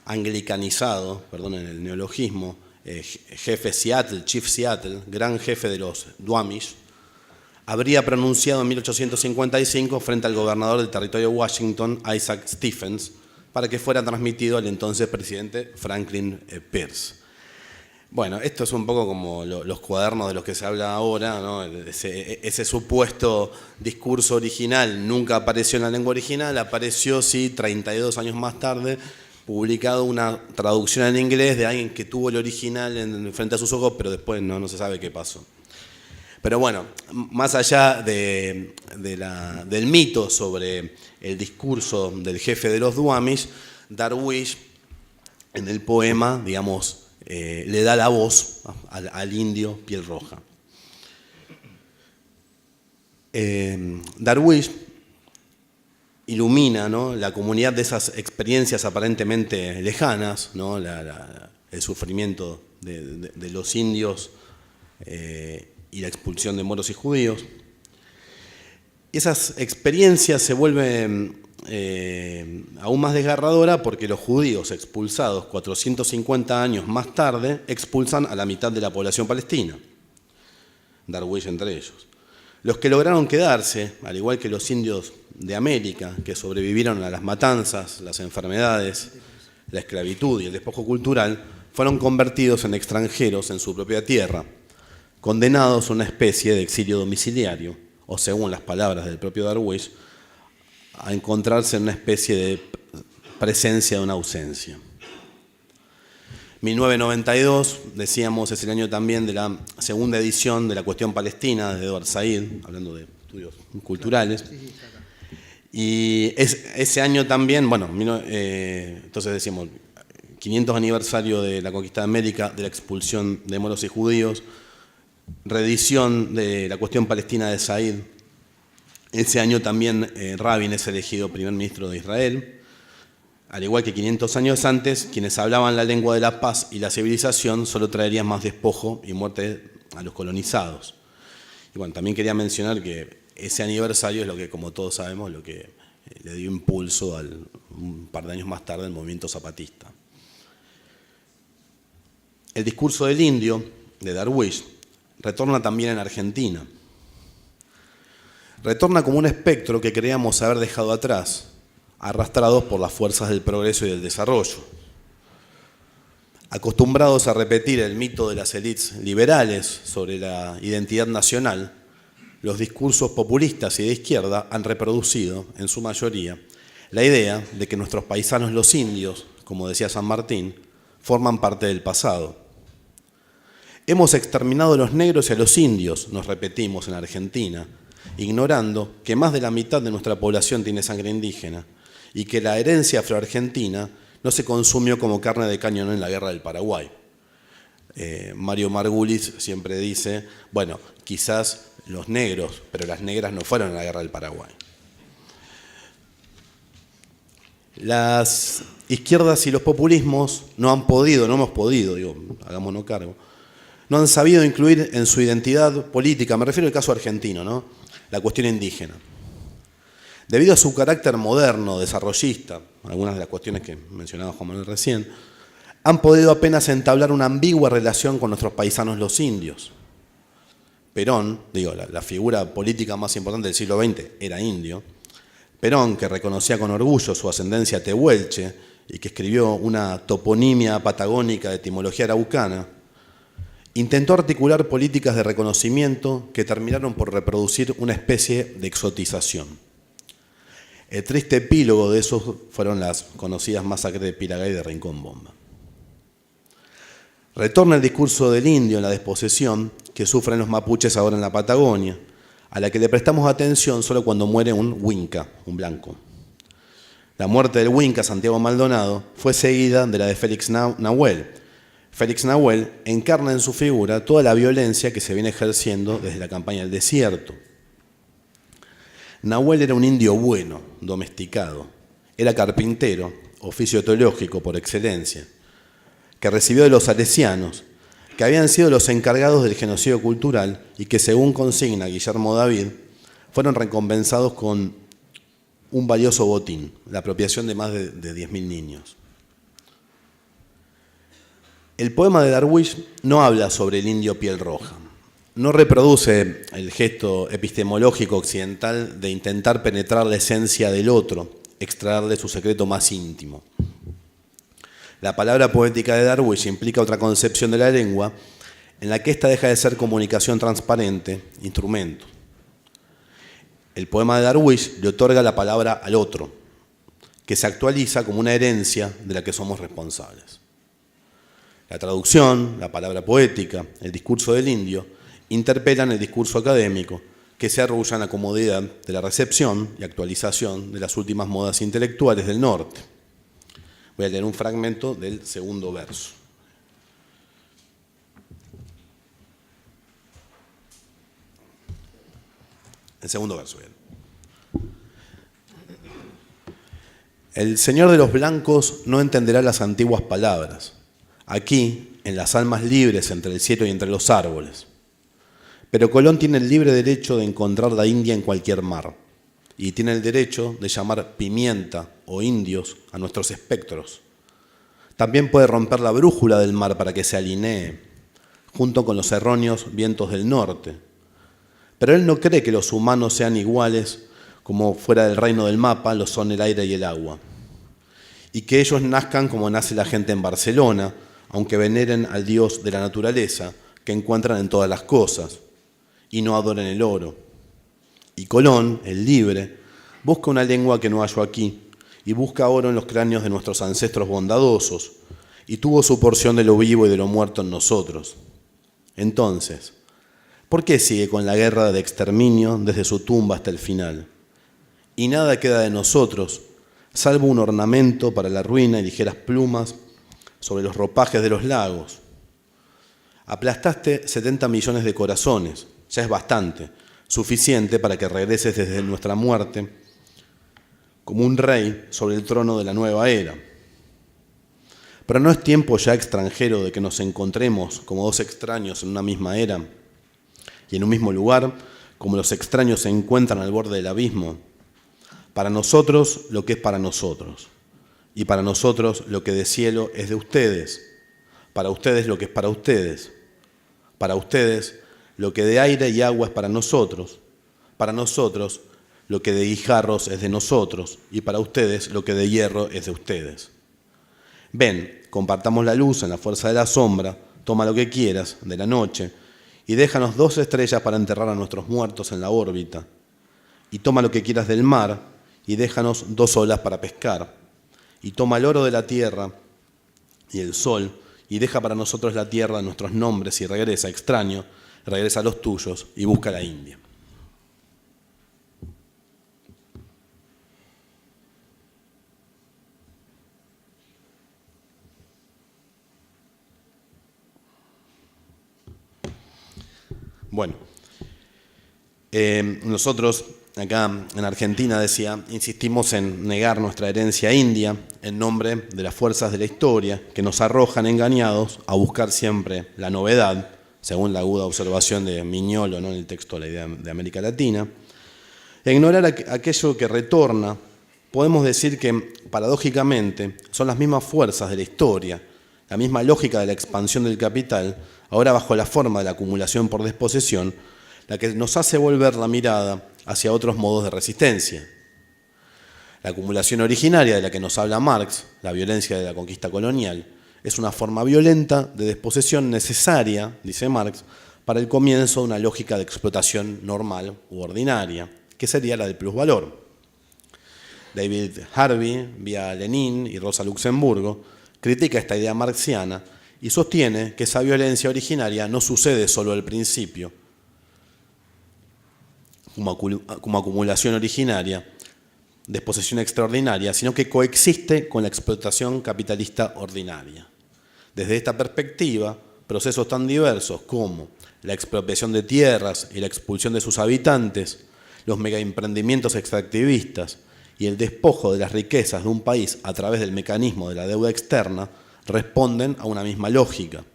anglicanizado, perdonen el neologismo, jefe Seattle, Chief Seattle, gran jefe de los Duwamish, habría pronunciado en 1855 frente al gobernador del territorio de Washington, Isaac Stephens, para que fuera transmitido al entonces presidente Franklin Pierce. Bueno, esto es un poco como los cuadernos de los que se habla ahora, ¿no? Ese supuesto discurso original nunca apareció en la lengua original, apareció, sí, 32 años más tarde, publicado una traducción en inglés de alguien que tuvo el original frente a sus ojos, pero después no se sabe qué pasó. Pero bueno, más allá del mito sobre el discurso del jefe de los Duwamish, Darwish en el poema, digamos, le da la voz al indio piel roja. Darwish ilumina, ¿no?, la comunidad de esas experiencias aparentemente lejanas, ¿no?, el sufrimiento de los indios y la expulsión de moros y judíos. Y esas experiencias se vuelven aún más desgarradora porque los judíos expulsados 450 años más tarde expulsan a la mitad de la población palestina, Darwish entre ellos. Los que lograron quedarse, al igual que los indios de América, que sobrevivieron a las matanzas, las enfermedades, la esclavitud y el despojo cultural, fueron convertidos en extranjeros en su propia tierra, condenados a una especie de exilio domiciliario, o según las palabras del propio Darwish, a encontrarse en una especie de presencia de una ausencia. 1992, decíamos, es el año también de la segunda edición de La Cuestión Palestina de Edward Said, hablando de estudios culturales. Y ese año también, bueno, entonces decíamos, 500 aniversario de la conquista de América, de la expulsión de moros y judíos, reedición de La Cuestión Palestina de Said. Ese año también Rabin es elegido primer ministro de Israel. Al igual que 500 años antes, quienes hablaban la lengua de la paz y la civilización solo traerían más despojo y muerte a los colonizados. Y bueno, también quería mencionar que ese aniversario es lo que, como todos sabemos, lo que le dio impulso un par de años más tarde al movimiento zapatista. El discurso del indio, de Darwish, retorna también en Argentina. Retorna como un espectro que creíamos haber dejado atrás, arrastrados por las fuerzas del progreso y del desarrollo. Acostumbrados a repetir el mito de las élites liberales sobre la identidad nacional, los discursos populistas y de izquierda han reproducido, en su mayoría, la idea de que nuestros paisanos los indios, como decía San Martín, forman parte del pasado. Hemos exterminado a los negros y a los indios, nos repetimos en Argentina, ignorando que más de la mitad de nuestra población tiene sangre indígena y que la herencia afroargentina no se consumió como carne de cañón en la guerra del Paraguay. Mario Margulis siempre dice, bueno, quizás los negros, pero las negras no fueron a la guerra del Paraguay. Las izquierdas y los populismos no hemos podido, hagámonos cargo, no han sabido incluir en su identidad política, me refiero al caso argentino, ¿no?, la cuestión indígena. Debido a su carácter moderno, desarrollista, algunas de las cuestiones que mencionaba Juan Manuel recién, han podido apenas entablar una ambigua relación con nuestros paisanos los indios. Perón, la figura política más importante del siglo XX era indio. Perón, que reconocía con orgullo su ascendencia tehuelche y que escribió una toponimia patagónica de etimología araucana, intentó articular políticas de reconocimiento que terminaron por reproducir una especie de exotización. El triste epílogo de eso fueron las conocidas masacres de Piragay y de Rincón Bomba. Retorna el discurso del indio en la desposesión que sufren los mapuches ahora en la Patagonia, a la que le prestamos atención solo cuando muere un huinca, un blanco. La muerte del huinca Santiago Maldonado fue seguida de la de Félix Nahuel. Félix Nahuel encarna en su figura toda la violencia que se viene ejerciendo desde la campaña del desierto. Nahuel era un indio bueno, domesticado. Era carpintero, oficio teológico por excelencia, que recibió de los salesianos, que habían sido los encargados del genocidio cultural y que, según consigna Guillermo David, fueron recompensados con un valioso botín, la apropiación de más de 10.000 niños. El poema de Darwish no habla sobre el indio piel roja, no reproduce el gesto epistemológico occidental de intentar penetrar la esencia del otro, extraerle su secreto más íntimo. La palabra poética de Darwish implica otra concepción de la lengua en la que ésta deja de ser comunicación transparente, instrumento. El poema de Darwish le otorga la palabra al otro, que se actualiza como una herencia de la que somos responsables. La traducción, la palabra poética, el discurso del indio, interpelan el discurso académico, que se arrulla en la comodidad de la recepción y actualización de las últimas modas intelectuales del norte. Voy a leer un fragmento del segundo verso. El segundo verso, bien. El Señor de los blancos no entenderá las antiguas palabras. Aquí, en las almas libres entre el cielo y entre los árboles. Pero Colón tiene el libre derecho de encontrar la India en cualquier mar. Y tiene el derecho de llamar pimienta o indios a nuestros espectros. También puede romper la brújula del mar para que se alinee, junto con los erróneos vientos del norte. Pero él no cree que los humanos sean iguales como fuera del reino del mapa lo son el aire y el agua. Y que ellos nazcan como nace la gente en Barcelona, aunque veneren al Dios de la naturaleza que encuentran en todas las cosas, y no adoren el oro. Y Colón, el libre, busca una lengua que no halló aquí, y busca oro en los cráneos de nuestros ancestros bondadosos, y tuvo su porción de lo vivo y de lo muerto en nosotros. Entonces, ¿por qué sigue con la guerra de exterminio desde su tumba hasta el final? Y nada queda de nosotros, salvo un ornamento para la ruina y ligeras plumas sobre los ropajes de los lagos. Aplastaste 70 millones de corazones, ya es bastante, suficiente para que regreses desde nuestra muerte como un rey sobre el trono de la nueva era. Pero no es tiempo ya extranjero de que nos encontremos como dos extraños en una misma era y en un mismo lugar, como los extraños se encuentran al borde del abismo. Para nosotros lo que es para nosotros, y para nosotros lo que de cielo es de ustedes, para ustedes lo que es para ustedes lo que de aire y agua es para nosotros lo que de guijarros es de nosotros, y para ustedes lo que de hierro es de ustedes. Ven, compartamos la luz en la fuerza de la sombra, toma lo que quieras de la noche, y déjanos 2 estrellas para enterrar a nuestros muertos en la órbita, y toma lo que quieras del mar, y déjanos 2 olas para pescar, y toma el oro de la tierra y el sol, y deja para nosotros la tierra de nuestros nombres, y regresa, extraño, regresa a los tuyos, y busca la India. Bueno, Nosotros, acá en Argentina, decía, insistimos en negar nuestra herencia india en nombre de las fuerzas de la historia que nos arrojan engañados a buscar siempre la novedad, según la aguda observación de Mignolo, ¿no?, en el texto La idea de América Latina, e ignorar aquello que retorna. Podemos decir que, paradójicamente, son las mismas fuerzas de la historia, la misma lógica de la expansión del capital, ahora bajo la forma de la acumulación por desposesión, la que nos hace volver la mirada hacia otros modos de resistencia. La acumulación originaria de la que nos habla Marx, la violencia de la conquista colonial, es una forma violenta de desposesión necesaria, dice Marx, para el comienzo de una lógica de explotación normal u ordinaria, que sería la del plusvalor. David Harvey, vía Lenin y Rosa Luxemburgo, critica esta idea marxiana y sostiene que esa violencia originaria no sucede solo al principio, como acumulación originaria, desposesión extraordinaria, sino que coexiste con la explotación capitalista ordinaria. Desde esta perspectiva, procesos tan diversos como la expropiación de tierras y la expulsión de sus habitantes, los megaemprendimientos extractivistas y el despojo de las riquezas de un país a través del mecanismo de la deuda externa responden a una misma lógica.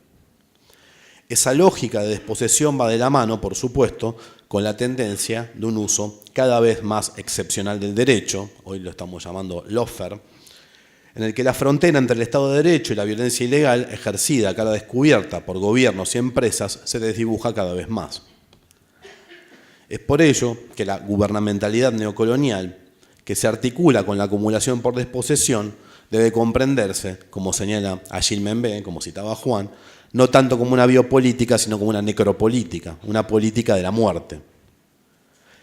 Esa lógica de desposesión va de la mano, por supuesto, con la tendencia de un uso cada vez más excepcional del derecho, hoy lo estamos llamando lawfare, en el que la frontera entre el Estado de Derecho y la violencia ilegal ejercida a cara descubierta por gobiernos y empresas se desdibuja cada vez más. Es por ello que la gubernamentalidad neocolonial, que se articula con la acumulación por desposesión, debe comprenderse, como señala Achille Mbembe, como citaba Juan, no tanto como una biopolítica, sino como una necropolítica, una política de la muerte.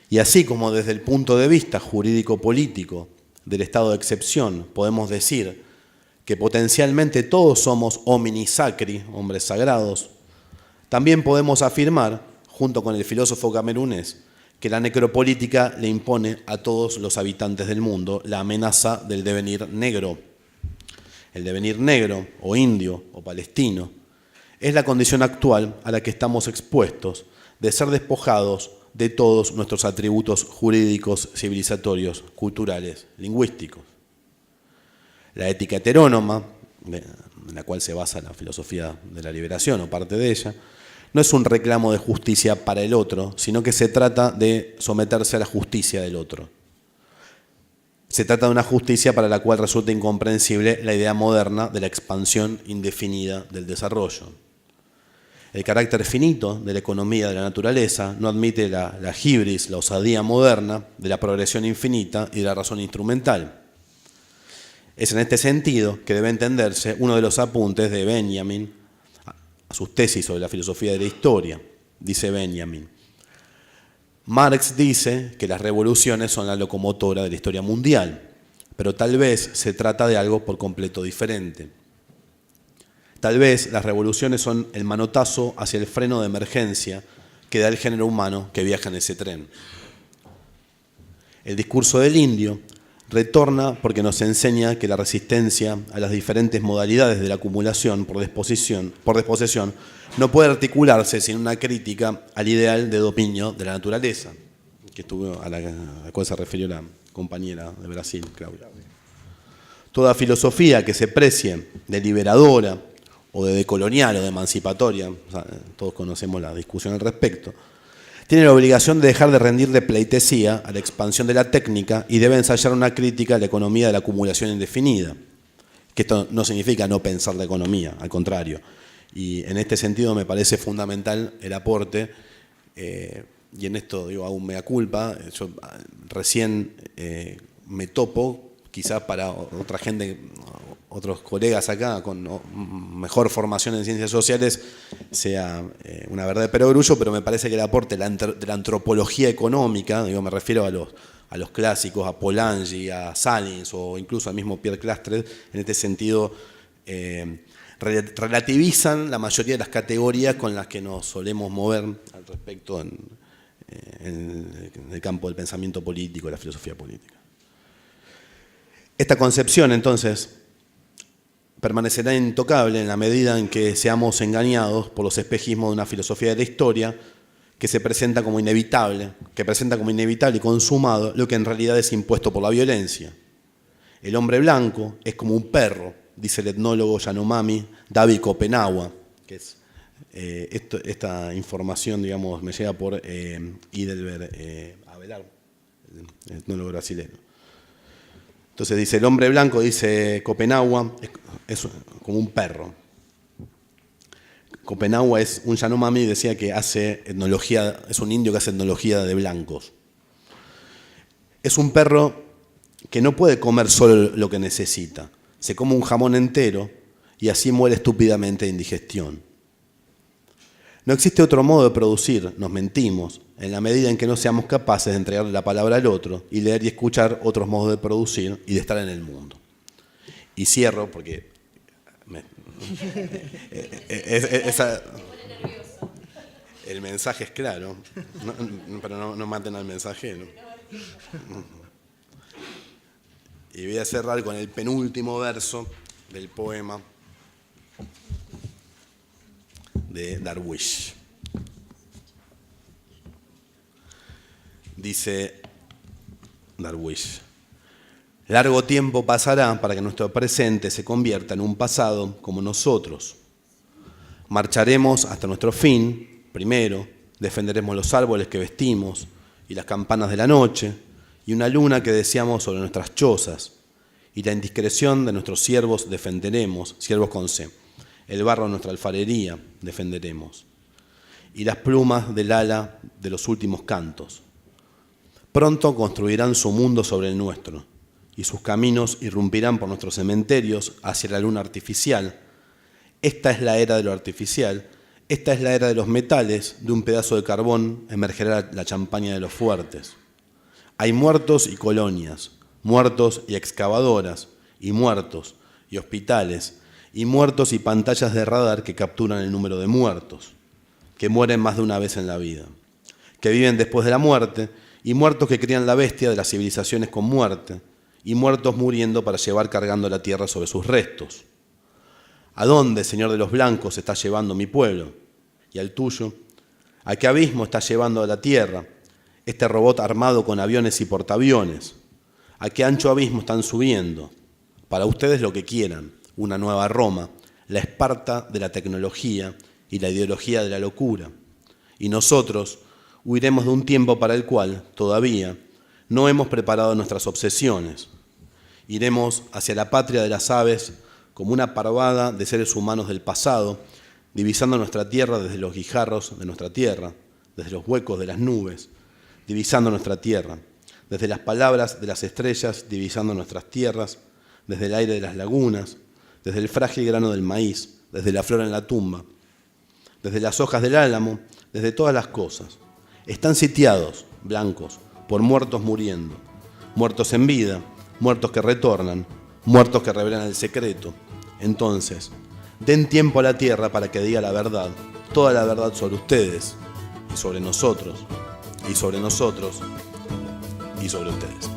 Y así como desde el punto de vista jurídico-político del estado de excepción podemos decir que potencialmente todos somos homini sacri, hombres sagrados, también podemos afirmar, junto con el filósofo camerunés, que la necropolítica le impone a todos los habitantes del mundo la amenaza del devenir negro. El devenir negro, o indio, o palestino, es la condición actual a la que estamos expuestos de ser despojados de todos nuestros atributos jurídicos, civilizatorios, culturales, lingüísticos. La ética heterónoma, en la cual se basa la filosofía de la liberación o parte de ella, no es un reclamo de justicia para el otro, sino que se trata de someterse a la justicia del otro. Se trata de una justicia para la cual resulta incomprensible la idea moderna de la expansión indefinida del desarrollo. El carácter finito de la economía de la naturaleza no admite la hibris, la osadía moderna de la progresión infinita y de la razón instrumental. Es en este sentido que debe entenderse uno de los apuntes de Benjamin a sus tesis sobre la filosofía de la historia. Dice Benjamin: Marx dice que las revoluciones son la locomotora de la historia mundial, pero tal vez se trata de algo por completo diferente. Tal vez las revoluciones son el manotazo hacia el freno de emergencia que da el género humano que viaja en ese tren. El discurso del indio retorna porque nos enseña que la resistencia a las diferentes modalidades de la acumulación por desposesión no puede articularse sin una crítica al ideal de dominio de la naturaleza, a la cual se refirió la compañera de Brasil, Claudia. Toda filosofía que se precie de liberadora o de decolonial o de emancipatoria, todos conocemos la discusión al respecto, tiene la obligación de dejar de rendirle pleitesía a la expansión de la técnica y debe ensayar una crítica a la economía de la acumulación indefinida. Que esto no significa no pensar la economía, al contrario. Y en este sentido me parece fundamental el aporte, y en esto digo, hago un mea culpa. Yo recién me topo, quizás para otra gente, otros colegas acá con mejor formación en ciencias sociales, sea una verdad de perogrullo, pero me parece que el aporte de la antropología económica, digo, me refiero a los clásicos, a Polanyi, a Salins o incluso al mismo Pierre Clastres, en este sentido relativizan la mayoría de las categorías con las que nos solemos mover al respecto en el campo del pensamiento político, de la filosofía política. Esta concepción, entonces, permanecerá intocable en la medida en que seamos engañados por los espejismos de una filosofía de la historia que se presenta como inevitable, y consumado lo que en realidad es impuesto por la violencia. El hombre blanco es como un perro, dice el etnólogo Yanomami David Copenhague, que es esta información, digamos, me llega por Idelber Avelar, el etnólogo brasileño. Entonces dice, el hombre blanco, dice Copenhague, es como un perro. Copenhague es un Yanomami, decía que hace etnología, es un indio que hace etnología de blancos. Es un perro que no puede comer solo lo que necesita. Se come un jamón entero y así muere estúpidamente de indigestión. No existe otro modo de producir, nos mentimos, en la medida en que no seamos capaces de entregarle la palabra al otro y leer y escuchar otros modos de producir y de estar en el mundo. Y cierro porque... el mensaje es claro, pero no maten al mensajero. Y voy a cerrar con el penúltimo verso del poema de Darwish. Dice Darwish: largo tiempo pasará para que nuestro presente se convierta en un pasado como nosotros. Marcharemos hasta nuestro fin. Primero, defenderemos los árboles que vestimos y las campanas de la noche y una luna que deseamos sobre nuestras chozas. Y la indiscreción de nuestros siervos defenderemos, siervos con C. El barro de nuestra alfarería defenderemos. Y las plumas del ala de los últimos cantos. Pronto construirán su mundo sobre el nuestro, y sus caminos irrumpirán por nuestros cementerios hacia la luna artificial. Esta es la era de lo artificial, esta es la era de los metales, de un pedazo de carbón emergerá la champaña de los fuertes. Hay muertos y colonias, muertos y excavadoras, y muertos y hospitales, y muertos y pantallas de radar que capturan el número de muertos, que mueren más de una vez en la vida, que viven después de la muerte, y muertos que crían la bestia de las civilizaciones con muerte, y muertos muriendo para llevar cargando la tierra sobre sus restos. ¿A dónde, Señor de los blancos, está llevando mi pueblo? ¿Y al tuyo? ¿A qué abismo está llevando a la tierra este robot armado con aviones y portaaviones? ¿A qué ancho abismo están subiendo? Para ustedes lo que quieran, una nueva Roma, la Esparta de la tecnología y la ideología de la locura. Y nosotros huiremos de un tiempo para el cual, todavía, no hemos preparado nuestras obsesiones. Iremos hacia la patria de las aves como una parvada de seres humanos del pasado, divisando nuestra tierra desde los guijarros de nuestra tierra, desde los huecos de las nubes, divisando nuestra tierra, desde las palabras de las estrellas, divisando nuestras tierras, desde el aire de las lagunas, desde el frágil grano del maíz, desde la flor en la tumba, desde las hojas del álamo, desde todas las cosas. Están sitiados, blancos, por muertos muriendo, muertos en vida, muertos que retornan, muertos que revelan el secreto. Entonces, den tiempo a la tierra para que diga la verdad, toda la verdad sobre ustedes, y sobre nosotros, y sobre nosotros, y sobre ustedes.